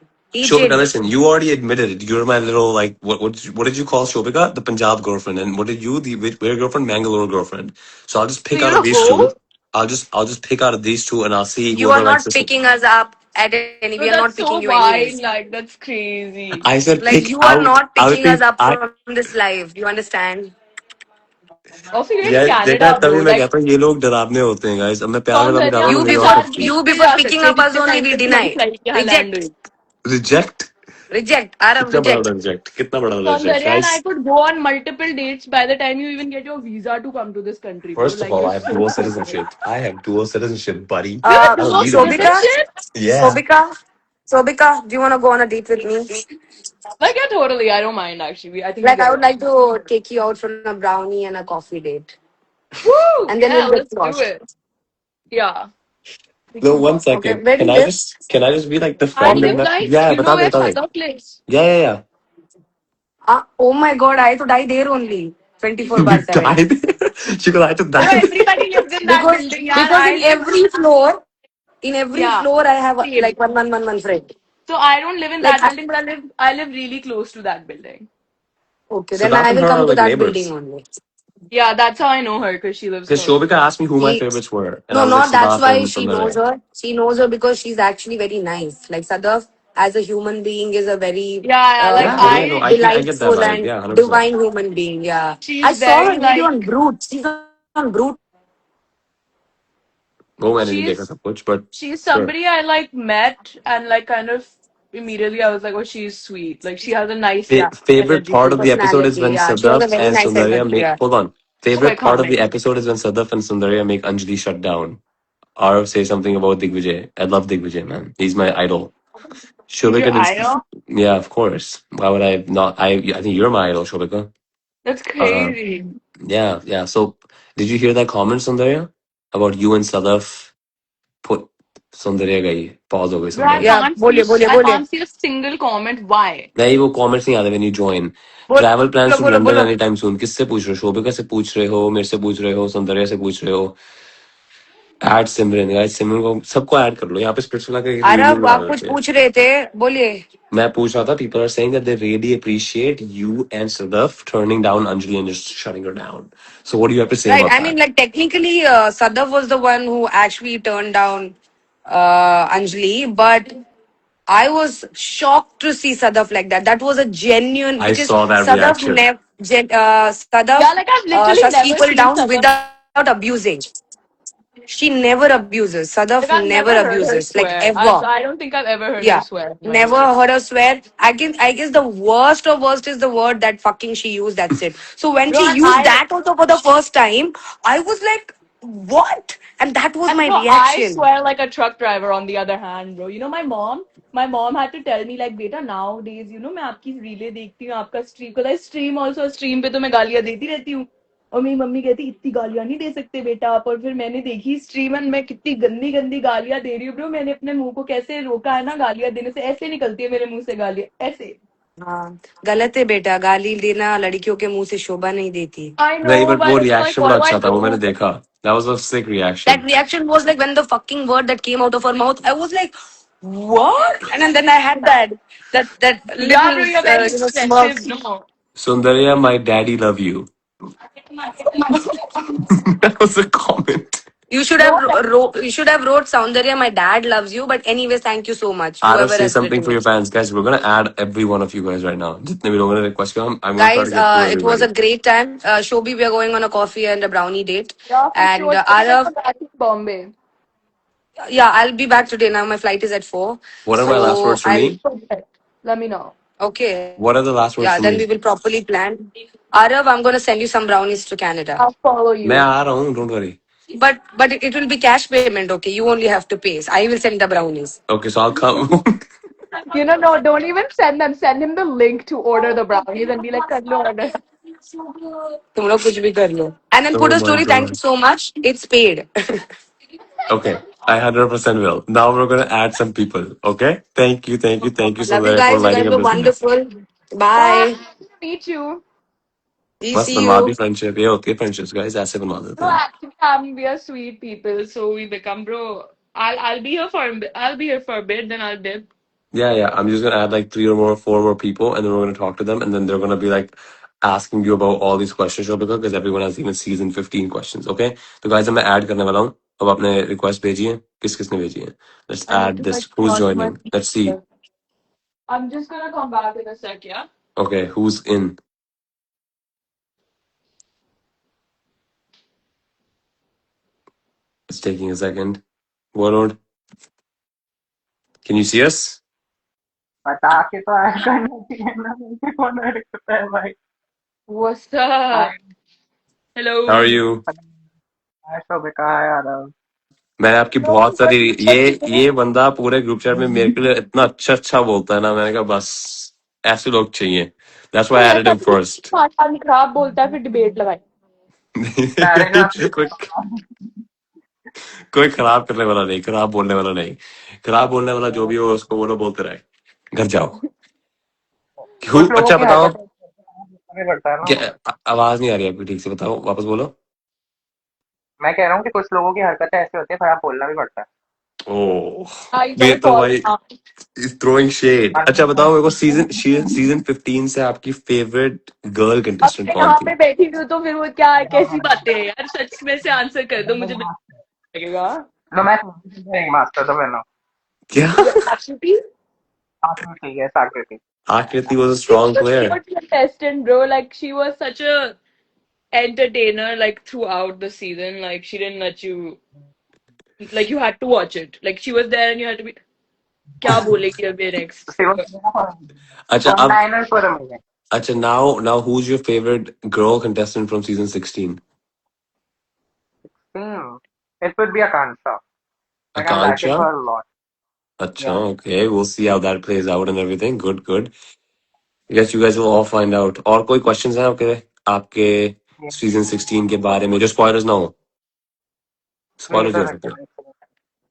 Shobika, agent? listen, you already admitted it. You're my little, like, what did you call Shobika? The Punjab girlfriend. And what did you, the where girlfriend? Mangalore girlfriend. So I'll just So pick out you're of a these hoe? two. I'll just pick out of these two and I'll see You whoever are likes not this. picking us up at any. Bro, We are that's not so picking you wild. anyways. Like, that's crazy. I said Like pick you are out. not I'll picking us pick. up from this live. You understand? Also, you're in Yeah, देखा है Canada, तभी bro. मैं Like, कहता हूँ ये लोग डरावने होते हैं guys. अब मैं प्यार वाला निकाला ना सौंदर्या You के मेरी before ऑफिस साथ की. you जितने before जा picking सकते हैं up us जितने only टाइम we तक तुम्हारी deny. फ्लाइट यहाँ लैंड Reject. हुई. Reject. Reject. Arav, कितना बड़ा reject. reject. कितना बड़ा reject, Saundarya and I guys. could go on multiple dates by the time you even get your visa to come to this country, bro. First of Like, all, you're I have so dual stupid. citizenship. I have dual citizenship, buddy. You have a I don't dual need a visa. Sobika? citizenship? Yeah. Sobika? Sobika, do you want to go on a date with me? Like, yeah, totally. I don't mind, actually. I think we Like, get I would along. like to take you out for a brownie and a coffee date. Woo! And then Yeah, we'll get let's do lost. it. Yeah, we No, can one talk. Okay, second. where do you live? Can I just be like the I friend in live that? like, Yeah, you know where बता दे. Sadaf lives? Yeah. Oh my god, I to die there only. 24 bar You 7. died. She goes, I had to Bro, die. everybody lives in that Because building, yeah. because I in live, every yeah, floor I have same. like one friend. So I don't live in Like that building, but I live really close to that building. okay, then Sadaf I and will her are come to like that building neighbors. only. Yeah, that's how I know her because she lives Because close. Shobika asked me who my He favorites were, and I no, was like not that's Sadaf why and she knows Sundarya. her. She knows her because she's actually very nice. Like Sadaf, as a human being, is a very Yeah, like Yeah, no, I get that delightful vibe. and Yeah, 100%. divine human being. Yeah, she's I saw her very video on like Brute. She's on Brute. वो मैंने नहीं देखा she's सब कुछ, but she's sure. somebody I like met and like kind of immediately I was like, oh, she's sweet. Like she has a nice, yeah, Favorite energy part to of the her. episode is Personality. when Yeah, she has a Sadaf very and nice Sundarya energy. make. Yeah. Hold on. So Favorite part of the iconic. episode is when Sadaf and Sundarya make Anjali shut down. Or say something about Digvijay. I love Digvijay, man. He's my idol. He's your Shobika didn't. idol? Yeah, of course. Why would I not? I think you're my idol, Shobika. That's Uh, crazy. yeah. So, did you hear that comment, Sundarya, about you and Sadaf? Put Soundarya गई, pause हो गई Bro, I Soundarya. Yeah, can't see. बोलिए बोलिए I बोलिए can't see a single comment. Why? नहीं, वो comments नहीं आते when you join. Travel plans बोलो टू बोलो लंदन बोलो। Any time soon. किससे पूछ रहे हो? शोभिका से पूछ रहे हो, मेरे से पूछ रहे हो, सौंदर्या से पूछ रहे हो? ऐड सिमरन, गाइस सिमरन को सबको ऐड कर लो। यहाँ पे स्पिरिचुअल का एक रीडिंग आरव बना आप कुछ देते हैं। पूछ रहे थे, बोलिए। मैं पूछ रहा था, people are saying that they really appreciate you and Sadaf turning down Anjali and just shutting her down. So what do you have to say Right. About I mean, that? like technically, Sadav was the one who actually turned down Anjali, but I was shocked to see Sadaf like that. That was a genuine I because saw that Sadaf reaction. never Sadaf Yeah, like I've literally shuts never people seen down Sadaf. without abusing. She never abuses. Like Sadaf I've never never heard her abuses, like swear. ever. I don't think I've ever heard her Yeah. swear in my Never life. heard her swear. I guess the worst of worst is the word that fucking she used. That's it. So when Bro, she and used that also for the first time, I was like, what? And that was my bro, I reaction. swear like a truck driver on the other hand, bro. You know, my mom had to tell me like, beta, nowadays, मैं आपकी रीलें देखती हूँ, आपका stream, because I stream also, stream पे तो मैं गालियाँ देती रहती हूँ. और मेरी मम्मी कहती इतनी गालियाँ नहीं दे सकते बेटा आप. और फिर मैंने देखी स्ट्रीम एंड मैं कितनी गंदी गंदी गालियाँ दे रही हूँ ब्रो. मैंने अपने मुंह को कैसे रोका है ना गालियाँ देने से. ऐसे निकलती है मेरे मुंह से गालियाँ ऐसे. हाँ, गलत है बेटा, गाली देना लड़कियों के मुंह से शोभा नहीं देती. I नहीं, know, बट वो but it's like, reaction what बड़ा do I अच्छा था, वो मैंने do? देखा। That was a sick reaction. That reaction was like when the fucking word that came out of her mouth, I was like, what? And then I had that Yeah, little bro, you're very smirk. expressive, no? Sundarya, my daddy love you. That was a comment. You should have wrote Soundarya, my dad loves you. But anyways, thank you so much, Arav, whoever say has something written for your it. fans, guys. We're gonna add every one of you guys right now. जितने भी लोगों ने request किया, I'm gonna try Guys, to get through it was a everybody. great time. Shobi, we are going on a coffee and a brownie date. Yeah, for And sure. When are Arav, you back in Bombay? yeah, I'll be back today now. My flight is at 4. What are my last So words for I'll, me? Okay. Let me know. okay. What are the last words Yeah, for then we me? will properly plan. Arav, I'm going to send you some brownies to Canada. I'll follow मैं you. आ रहा हूँ, don't worry. But it will be cash payment, okay? You only have to pay. So I will send the brownies. Okay, so I'll come. No, don't even send them. Send him the link to order the brownies and be like, "Kar lo order." तुम लोग कुछ भी कर लो. And then put Oh a my story. Thank you god. so much. It's paid. Okay, I 100% will. Now we're gonna add some people. Okay? Thank you, thank you, thank you, Love you Sundarya, for guys. You lighting guys up were this event. wonderful. Bye. Bye. Meet you. We बस see बनवाती you. friendship, ये होती है friendships, guys. ऐसे बनवा देते No, हैं. actually, we are sweet people, so we become bro. I'll be here for a bit, then I'll dip. Yeah. I'm just gonna add like 4 more people, and then we're gonna talk to them, and then they're gonna be like asking you about all these questions, Shobhika, because everyone has even season 15 questions. Okay? तो guys, मैं add करने वाला हूँ. अब आपने request भेजी है. किसने भेजी है? Let's I need add to this. like Who's on my. joining? Let's see. I'm just gonna come back in a sec, yeah. Okay, who's in? It's taking a second. Warlord, can you see us? बता के तो add करना चाहिए ना, मुझे कौन add करता है भाई? What's up? Hello. How are you? हाय शोभिका, हाय आरव. मैंने आपकी No, बहुत सारी but ये बंदा पूरे ग्रुप चैट में मेरे के लिए इतना अच्छा बोलता है ना, मैंने कहा बस ऐसे लोग चाहिए. That's why I added him first. आदमी खराब बोलता है फिर डिबेट लगाए. पैराग्राफ कोई कोई खराब करने वाला नहीं, खराब बोलने वाला नहीं. खराब बोलने वाला जो भी हो उसको बोलो, बोलते रहे. घर जाओ. कुछ लोगों अच्छा की बताओ, हरकतें बढ़ता है ना. क्या आवाज नहीं आ रही आपकी ठीक से? बताओ, वापस बोलो. मैं कह रहा हूँ कि कुछ लोगों की हरकतें ऐसी होती है, खराब बोलना भी पड़ता है. ओह, I ये don't तो call भाई him. throwing shade. अच्छा बताओ मेरे को, सीजन 15 से आपकी फेवरेट गर्ल अब कंटेस्टेंट मैं कौन यहाँ थी? पे बैठी हूँ तो फिर वो क्या कैसी बातें हैं यार. सच में से आंसर कर दो, मुझे लगेगा. नो, मैं मास्टर तो बहनों क्या? Actually, ठीक है. साकृति आकृति was a she was strong a player. good contestant, bro. Like she was such a entertainer, like throughout the season. Like she didn't let you, like you had to watch it. Like she was there and you had to be. क्या बोलेगी अभी next? अच्छा one अब liner for amazing. अच्छा now who's your favorite girl contestant from season 16? It would be Akansha. Like I'm liking Akansha? her a lot. अच्छा, Yeah. okay, we'll see how that plays out and everything. Good. Yes, you guys will all find out. और कोई questions हैं आपके season 16 के बारे में जो spoilers ना हो? नहीं Spoilers तो हो सकते हैं.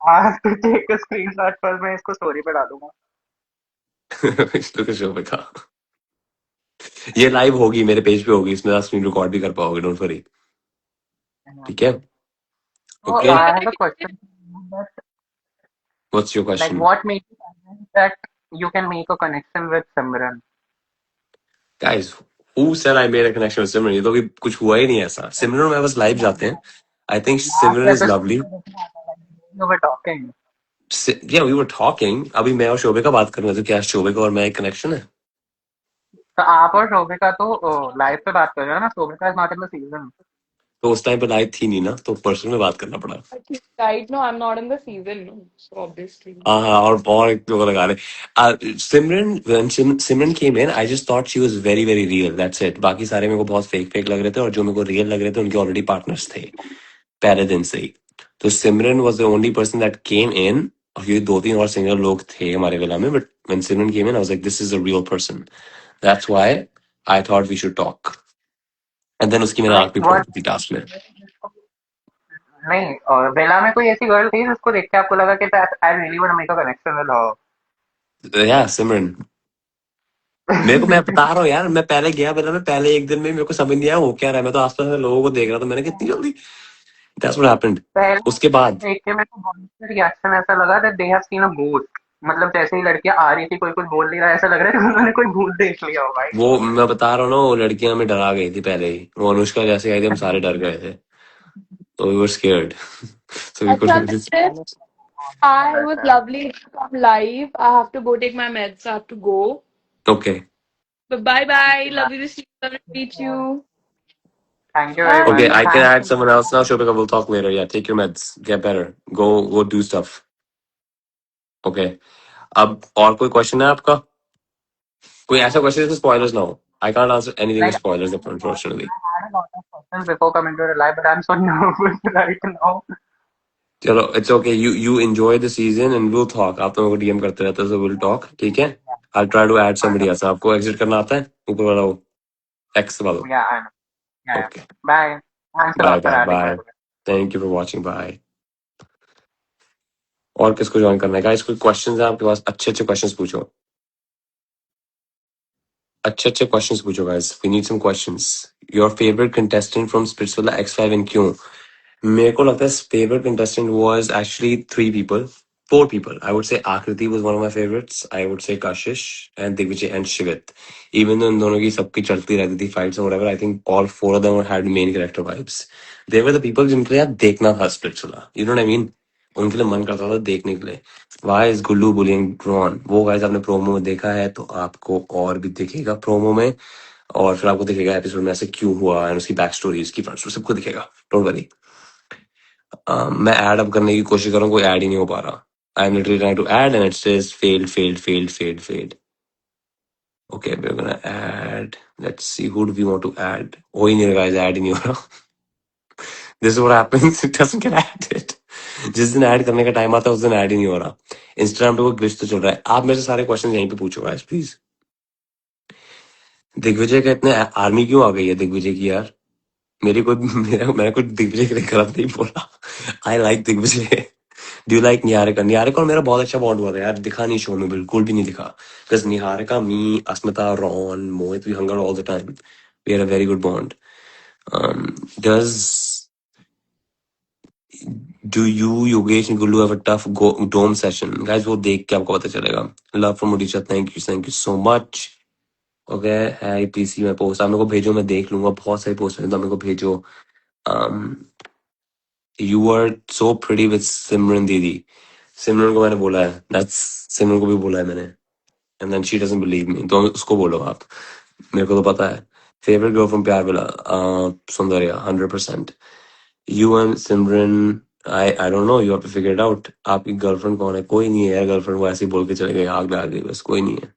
आज तो टेक अ स्क्रीनशॉट पर मैं इसको स्टोरी पे डालूंगा। Look at Shobika. ये लाइव होगी, मेरे पेज पे होगी, इसमें आप स्क्रीन रिकॉर्ड भी कर पाओगे, डोंट वरी। ठीक है, So okay. I have a question that what's your like question? what makes you convinced that you can make a connection with Simran? Guys, who said I made a connection with सिमरन? ये तो अभी कुछ हुआ ही नहीं है ऐसा। सिमरन और मैं बस लाइव जाते हैं। I think Last Simran is episode lovely. में देखा था, like, you were talking. या वी वर टॉकिंग। अभी मैं और शोभिका बात कर रहे थे, तो क्या शोभिका और मैं एक कनेक्शन है? तो आप और शोभिका तो लाइव पे बात कर रहे हो ना, Shobhika is not in the season. तो उस टाइम पे लाइव थी नहीं ना, तो पर्सनल में बात करना पड़ा। Right? No, I'm not in the season. No, so obviously. हाँ हाँ, और एक लोग लगा रहे। सिमरन, when Simran came in, I just thought she was very very real, that's it। बाकी सारे मेरे को बहुत फेक फेक लग रहे थे, और जो मेरे को रियल लग रहे थे उनके ऑलरेडी पार्टनर्स थे पहले दिन से ही। तो सिमरन was the only person that came in। और ये दो तीन और सिंगल लोग थे हमारे विला में, but when Simran came in, I was like, this is a real person। That's why I thought we should talk। And then उसकी मैंने नहीं आंख भी फोड़ व्हाट, दी थी टास्क में। नहीं और बेला में कोई ऐसी गर्ल थी जिसको देख के आपको लगा कि I really want to make a connection with या सिमरन, मेरे को, मैं बता रहा हूँ यार, मैं पहले गया मेरा, मैं पहले एक दिन में मेरे को समझ नहीं आया वो क्या रहा है। मैं तो आसपास के लोगों को देख रहा था, मैंने कितनी जल्दी, दैट्स व्हाट हैपेंड। पहले उसके बाद देख के मेरे को बहुत रिएक्शन ऐसा लगा that they have seen a भूत। मतलब जैसे ही लड़कियां आ रही थी, कोई कुछ बोल नहीं रहा, ऐसा लग रहा है कि उन्होंने कोई भूत देख लिया हो भाई। वो मैं बता रहा हूँ ना, वो लड़कियां हमें डरा गई थी पहले ही। वो अनुष्का जैसे आई थी, हम सारे डर गए थे, तो we were scared. So we Acha, couldn't just. Nitish, I was lovely to come live. I have to go take my meds. I have to go. Okay, But bye bye. Love you to see you. Love you to meet you. Thank you very okay, much Bye. I can thanks add someone else now. Shobhika, will talk later. Yeah, take your meds, get better, go do stuff. Okay, अब और कोई question है आपका? कोई ऐसा question जिसमें spoilers ना हो? I can't answer anything with like spoilers unfortunately. I had a lot of questions before coming to live, but I'm so nervous right now. चलो, it's okay, you enjoy the season and will talk. आप तो मेरे को DM करते रहते हो, so will talk, ठीक है? I try to add I somebody know. Else. आपको एग्जिट करना आता है? ऊपर वाला वो एक्स वाला। Yeah, I know. Yeah, yeah. Okay, Bye. Thanks a bye lot for bye adding, by bye. the way. Thank you for watching, bye. और किसको ज्वाइन करना है गाइस? कोई क्वेश्चंस है आपके पास? अच्छे अच्छे क्वेश्चंस पूछो, अच्छे अच्छे क्वेश्चंस पूछो guys, we need some questions. Your favourite contestant from Splitsvilla X5 and क्यों? मेरे को लगता है favourite contestant was actually 3 people, 4 people। I would say Akriti was one of my favorites। I would say Kashish and Digvijay and Shivit। Even though इन दोनों की सबकी चलती रहती थी fights and whatever, I think all 4 of them had main character vibes। They were the people जिनके लिए यार देखना था spiritual, you know what I mean? उनके लिए मन करता था देखने के लिए। Why is Gullu bullying Ron? वो गाइस आपने प्रोमो में देखा है, तो आपको और भी दिखेगा प्रोमो में, और फिर आपको दिखेगा एपिसोड में ऐसे क्यों हुआ, एंड उसकी बैक स्टोरी, उसकी फ्रंट स्टोरी, सबको दिखेगा, डोंट वरी। मैं ऐड अप करने की कोशिश कर रहा हूँ, कोई ऐड ही नहीं हो पा रहा। I am literally trying to add and it says failed failed failed failed failed. Okay, we are gonna add, let's see who do we want to add. हो ही नहीं रहा गाइस, ऐड ही नहीं हो रहा। This is what happens, it doesn't get added. जिस दिन add करने का टाइम आता है उस दिन ऐड ही नहीं हो रहा। इंस्टाग्राम पे कोई ग्लिच तो चल रहा है। आप मेरे से सारे क्वेश्चन यहीं पे पूछो गाइस प्लीज। दिग्विजय का इतने आर्मी क्यों आ गई है दिग्विजय की यार? मेरी कोई मैंने कुछ दिग्विजय के लिए गलत नहीं बोला। I like Digvijay. Do you like Niharika? Niharika और मेरा बहुत अच्छा बॉन्ड हुआ था यार, दिखा नहीं शो में, बिल्कुल भी नहीं दिखा। Because Niharika, me, Asmita, Ron, Mohit, we hung out all the time. We had a very good bond. Does do you Yogesh and Gullu have a tough dome session? Guys वो देख के आपको पता चलेगा। Love from Odisha, thank you so much. Okay, है please see my post. आप मेरे को भेजो, मैं देख लूंगा। बहुत सारी पोस्ट है, तो मेरे को भेजो। You are so pretty with Simran दीदी। सिमरन को मैंने बोला है, दैट्स, सिमरन को भी बोला है मैंने, and then she doesn't believe me, तो उसको बोलो आप। मेरे को तो पता है। फेवरेट गर्ल फ्रॉम प्यार villa, Sundariya, 100%। You and Simran, I don't know, you have to figure it out. आपकी गर्लफ्रेंड कौन है? कोई नहीं है यार गर्लफ्रेंड, वो ऐसे ही बोल के चले गए, आग लगा गई, बस कोई नहीं है।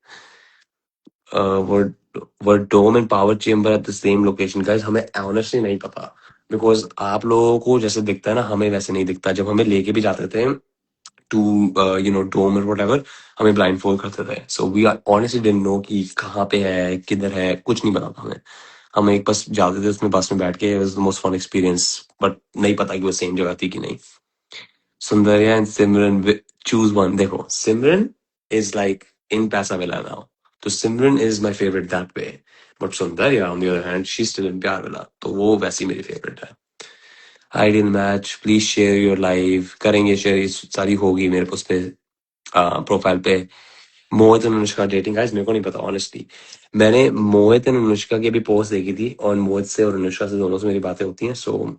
Were dome and power chamber at the same location? Guys हमें ऑनेस्टली नहीं पता, बिकॉज आप लोगों को जैसे दिखता है ना, हमें वैसे नहीं दिखता। जब हमें लेके भी जाते थे टू डोम और whatever, हमें ब्लाइंड फोल्ड करते थे। So we are honestly didn't know कि कहाँ पे है, किधर है, कुछ नहीं पता था हमें। हम एक बस जाते थे उसमें, बस में बैठ के, was the most fun experience, but नहीं पता कि वो सेम जगह थी कि नहीं। Sundarya and Simran, choose one. देखो, Simran is like in Paisa Villa now. So Simran is my favorite that way. But Sundarya, on the other hand, she's still in Pyar Villa. तो वो वैसी मेरी favorite है. Ideal match, please share your live. करेंगे share, ये सारी होगी मेरे उस पे प्रोफाइल पे. मोहित और अनुष्का डेटिंग, गाइस मेरे को नहीं पता ऑनेस्टली. मैंने मोहित और अनुष्का की भी पोस्ट देखी थी और मोहित से और अनुष्का से दोनों से मेरी बातें होती हैं. सो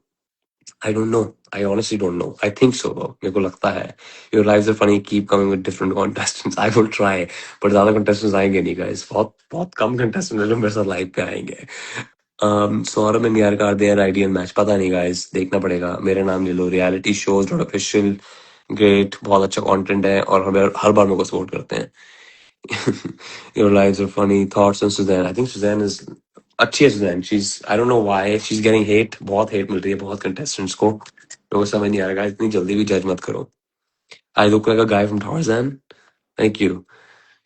I don't know. I honestly don't know. I think so though. मेरे को लगता है. Your lives are funny. Keep coming with different contestants. I will try. But ज़्यादा contestants आएंगे नहीं guys. बहुत बहुत कम contestants हैं जो मेरे साथ live पे आएंगे. सौरभ एंड यार का देयर आइडियल मैच पता नहीं guys. देखना पड़ेगा. मेरा नाम ले लो. Reality shows not official. Great. बहुत अच्छा content है और हमें हर बार मेरे को support करते हैं. Your lives are funny. Thoughts on Suzanne? I think Suzanne is अच्छी है Suzanne. She's I don't know why she's getting hate. बहुत hate मिल रही है बहुत contestants को. मेरे को समझ नहीं आ रहा guys. इतनी जल्दी भी judge मत करो. I look like a guy from Tarzan. Thank you.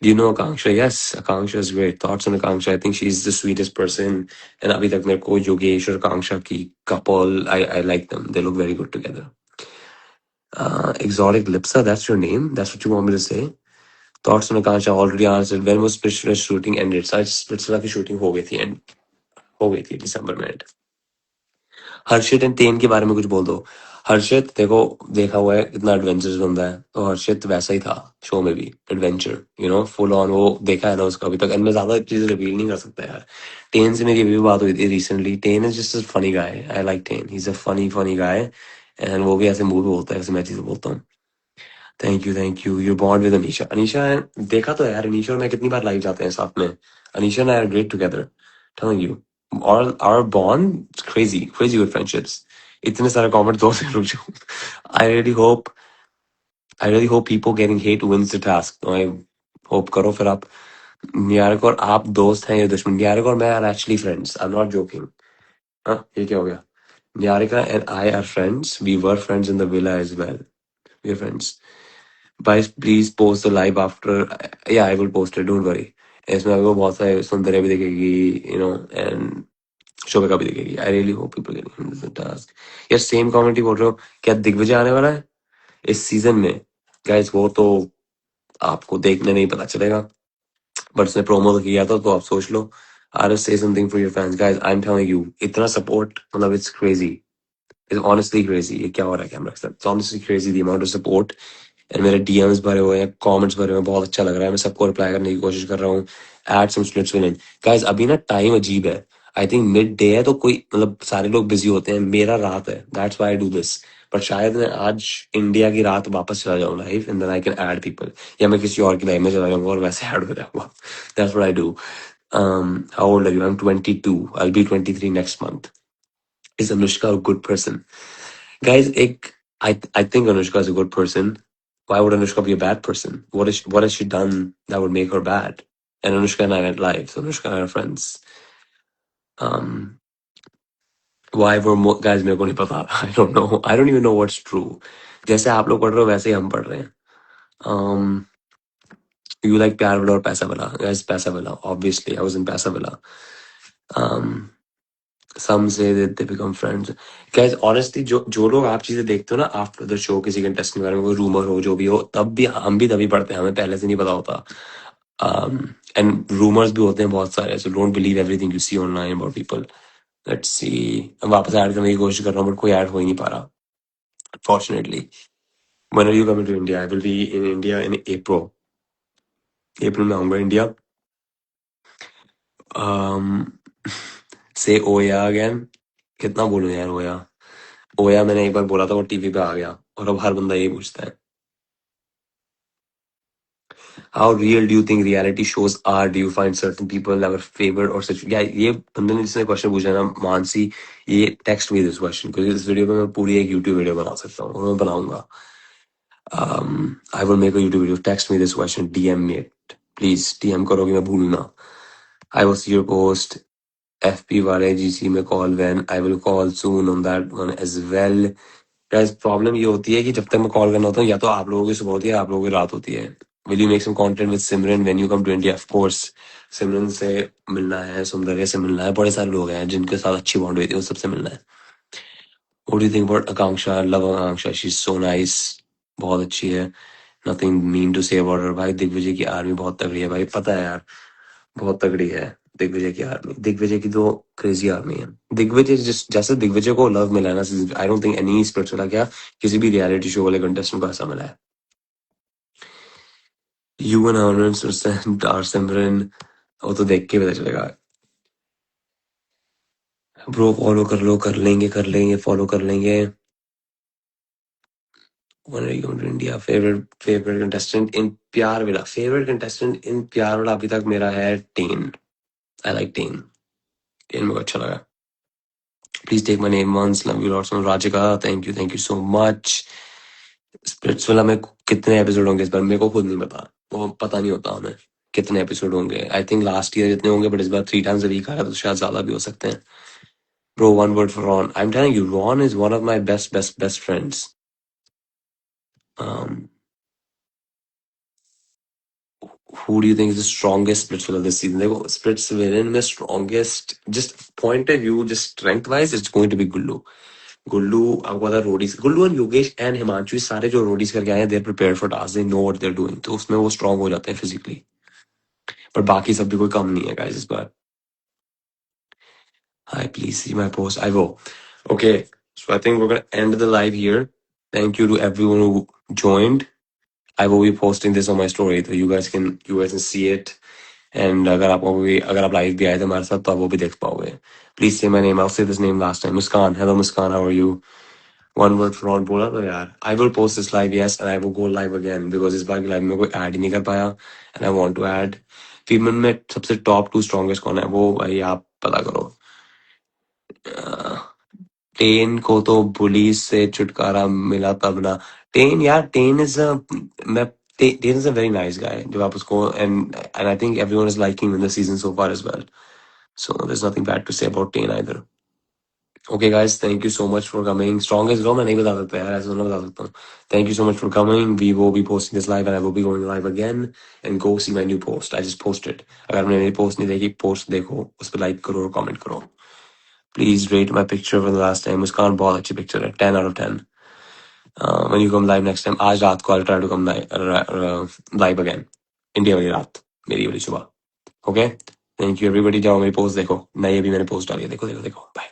Do you know Akanksha? Yes, Akanksha is great. Thoughts on Akanksha? I think she's the sweetest person. And अभी तक मेरे को योगेश और Akanksha की couple, I like them. They look very good together. Exotic Lipsa, that's your name? That's what you want me to say? Thoughts on Akanksha already answered. When was Splitsvilla shooting ended? Splitsvilla की shooting हो गई थी and हो गई थी दिसंबर में end. Harshit and तेन के बारे में कुछ बोल दो. हर्षित देखो देखा हुआ है इतना एडवेंचरस बंदा है तो हर्षित वैसा ही था शो में भी adventure you know full on वो देखा है ना उसका अभी तक एंड मैं ज्यादा चीजें रिवील नहीं कर सकता यार. टेन से मेरी अभी भी बात हुई थी recently. Ten is just a funny guy. I like ten. He is a funny guy and वो भी ऐसे मुंह पे बोलता है ऐसे मैं चीजें बोलता हूँ. Thank you. You bond with Anisha. Anisha देखा तो यार अनीशा और मैं कितनी बार लाइव जाते हैं साथ में. Anisha and I R great together. Telling you our bond it's crazy with friendships. इतने सारे कमेंट दो से रुक जाऊं. I really hope people getting hate wins the task. तो I hope करो फिर आप. नियारक और आप दोस्त हैं या दुश्मन. नियारक और मैं are actually friends. I'm not joking. हाँ ये क्या हो गया. Niharika and I are friends. We were friends in the villa as well. We're friends. Guys, please post the live after. Yeah, I will post it. Don't worry. इसमें आपको बहुत सारे सुंदर भी दिखेगी, you know, and शोभिका भी दिखेगी. I really hope people get into the task. यार सेम कमेंट ही बोल रहे हो. क्या दिग्विजय आने वाला है इस सीजन में? गाइस वो तो आपको देखने नहीं पता चलेगा. बट उसने प्रोमो तो किया था तो आप सोच लो. I'll say something for your fans, guys. I'm telling you, इतना support मतलब it's crazy. It's honestly crazy. ये क्या हो रहा है कैमरा के साथ? It's honestly crazy the amount of support. And मेरे डीएम्स भरे हुए हैं कमेंट्स भरे हुए हैं. बहुत अच्छा लग रहा है. मैं सबको रिप्लाई करने की कोशिश कर रहा हूँ. Add some splits win. Guys अभी ना टाइम अजीब है. आई थिंक मिड डे है तो कोई मतलब सारे लोग बिजी होते हैं. मेरा रात है. That's why I do this. But शायद मैं आज इंडिया की रात वापस चला जाऊँ live and then I can add people. या मैं किसी और की लाइव में चला जाऊंगा और वैसे ऐड हो जाऊंगा. That's what I do. How old are you? I'm 22. I'll be 23 next month. Is Anushka a good person? Guys, I think Anushka is a good person. Why would Anushka be a bad person? What has she done that would make her bad? And Anushka and I went live, so Anushka and I are friends. Why were more guys? मेरे को नहीं पता. I don't know. I don't even know what's true. जैसे आप लोग पढ़ रहे हो वैसे ही हम पढ़ रहे हैं. You like प्यार वाला और पैसा वाला? Guys, पैसा वाला. Obviously, I was in पैसा वाला. Some say that they become friends. Guys, honestly, जो लोग आप चीजें देखते हो ना आफ्टर द शो किसी कंटेस्टेंट के बारे में कोई रूमर हो जो भी हो तब भी हम भी तभी पढ़ते हैं. हमें पहले से नहीं पता होता. एंड रूमर्स भी होते हैं बहुत सारे. So don't believe everything you see online about people. Let's see. मैं वापस ऐड करने की कोशिश कर रहा हूँ बट कोई ऐड हो ही नहीं पा रहा fortunately. When are you coming to India? I will be in India in April. अप्रैल में आऊंगा इंडिया. से ओया अगेन. कितना बोलूं यार ओया. ओया मैंने एक बार बोला था वो टीवी पे आ गया और अब हर बंदा यही पूछता है. How real do you think reality shows are? Do you find certain people never favored or such? Yeah, ये बंदे ने जिसने क्वेश्चन पूछा है ना मानसी, ये टेक्स्ट मी दिस क्वेश्चन क्योंकि इस वीडियो पे मैं पूरी एक यूट्यूब वीडियो बना सकता हूँ और मैं बनाऊंगा. I will make a YouTube video. Text me this question. DM me it. Please DM करो कि मैं भूलूं ना. I will see your post. FP वाले GC में call when. I will call soon on that one as well. Guys, problem ये होती है कि जब तक मैं कॉल करना होता हूँ या तो आप लोगों की सुबह होती है आप लोगों की रात होती है. Will you make some content with Simran when you come to India? Of course. सिमरन से मिलना है, सौंदर्य से मिलना है, बड़े सारे लोग हैं जिनके साथ अच्छी बॉन्ड हुई थी, उन सबसे मिलना है. What do you think about Akanksha? I love Akanksha. She's so nice. बहुत अच्छी है, nothing mean to say about her. भाई दिग्विजय की आर्मी बहुत तगड़ी है भाई, पता है यार, बहुत तगड़ी है दिग्विजय की आर्मी। दिग्विजय की तो क्रेजी आर्मी है। दिग्विजय जैसे दिग्विजय को लव मिला है ना, I don't think any spirits वाला क्या किसी भी रियलिटी शो वाले कंटेस्टेंट को ऐसा मिला है। यू एंड आर सिमरन, वो तो देख के पता चलेगा। ब्रो फॉलो कर लो, कर लेंगे फॉलो कर लेंगे। इंडिया फेवरेट कंटेस्टेंट इन प्यार विला, फेवरेट कंटेस्टेंट इन प्यार विला अभी तक मेरा है ten. I like ten, ten मेरे को अच्छा लगा। Please take my name once, love you lots. Rajika thank you so much. Splits वाला में कितने एपिसोड होंगे इस बार मेरे को खुद नहीं पता, वो पता नहीं होता हमें कितने एपिसोड होंगे। आई थिंक लास्ट ईयर जितने होंगे, बट इस बार 3 times a week आ रहा है तो शायद ज्यादा भी हो सकते हैं। Bro, one word for Ron. I'm telling you, Ron is one of my best friends. Um, who do you think is the strongest Splitsvilla this season? देखो Splitsvilla में strongest, just point of view, just strength wise, it's going to be Gullu. Gullu, आपको पता है Roadies, Gullu and Yogesh and Himanshu सारे जो Roadies करके आए हैं, they're prepared for tasks, they know what they're doing, तो उसमें वो strong हो जाते हैं physically. पर बाकी सब भी कोई कम नहीं है guys इस बार। Hi, please see my post. I will. Okay, so I think we're gonna end the live here. Thank you to everyone who joined. I will be posting this on my story, so you guys can see it. And अगर आप live भी आए थे हमारे साथ तो आप वो भी देख पाओगे। Please say my name. I'll say this name last time. Muskan. Hello Muskan. How are you? One word for Ron बोला तो यार। I will post this live, yes, and I will go live again because इस बार की live में कोई add ही नहीं कर पाया and I want to add. Female में सबसे टॉप 2 स्ट्रॉन्गेस्ट कौन है वो भाई आप पता करो। टेन को तो पुलिस से छुटकारा मिला तब ना। टेन यार, ten is ten is a very nice guy. जब आप उसको and I think everyone is liking in the season so far as well, so there is nothing bad to say about ten either. Okay guys, thank you so much for coming. Strongest लो मैं नहीं बता सकता यार, ऐसा तो नहीं बता सकता हूँ। Thank you so much for coming. We will be posting this live and I will be going live again and go see my new post. I just posted. अगर आपने मेरी पोस्ट नहीं देखी, पोस्ट देखो, उस पर लाइक करो और कमेंट करो। Please rate my picture for the last time. Muskan बहुत अच्छी picture है, 10 out of 10. When you come live next time, आज रात को I'll try to come live again. India वाली रात, मेरी वाली सुबह. Okay? Thank you everybody. जाओ मेरी post देखो, नई अभी मैंने post डाली है, देखो देखो देखो. Bye.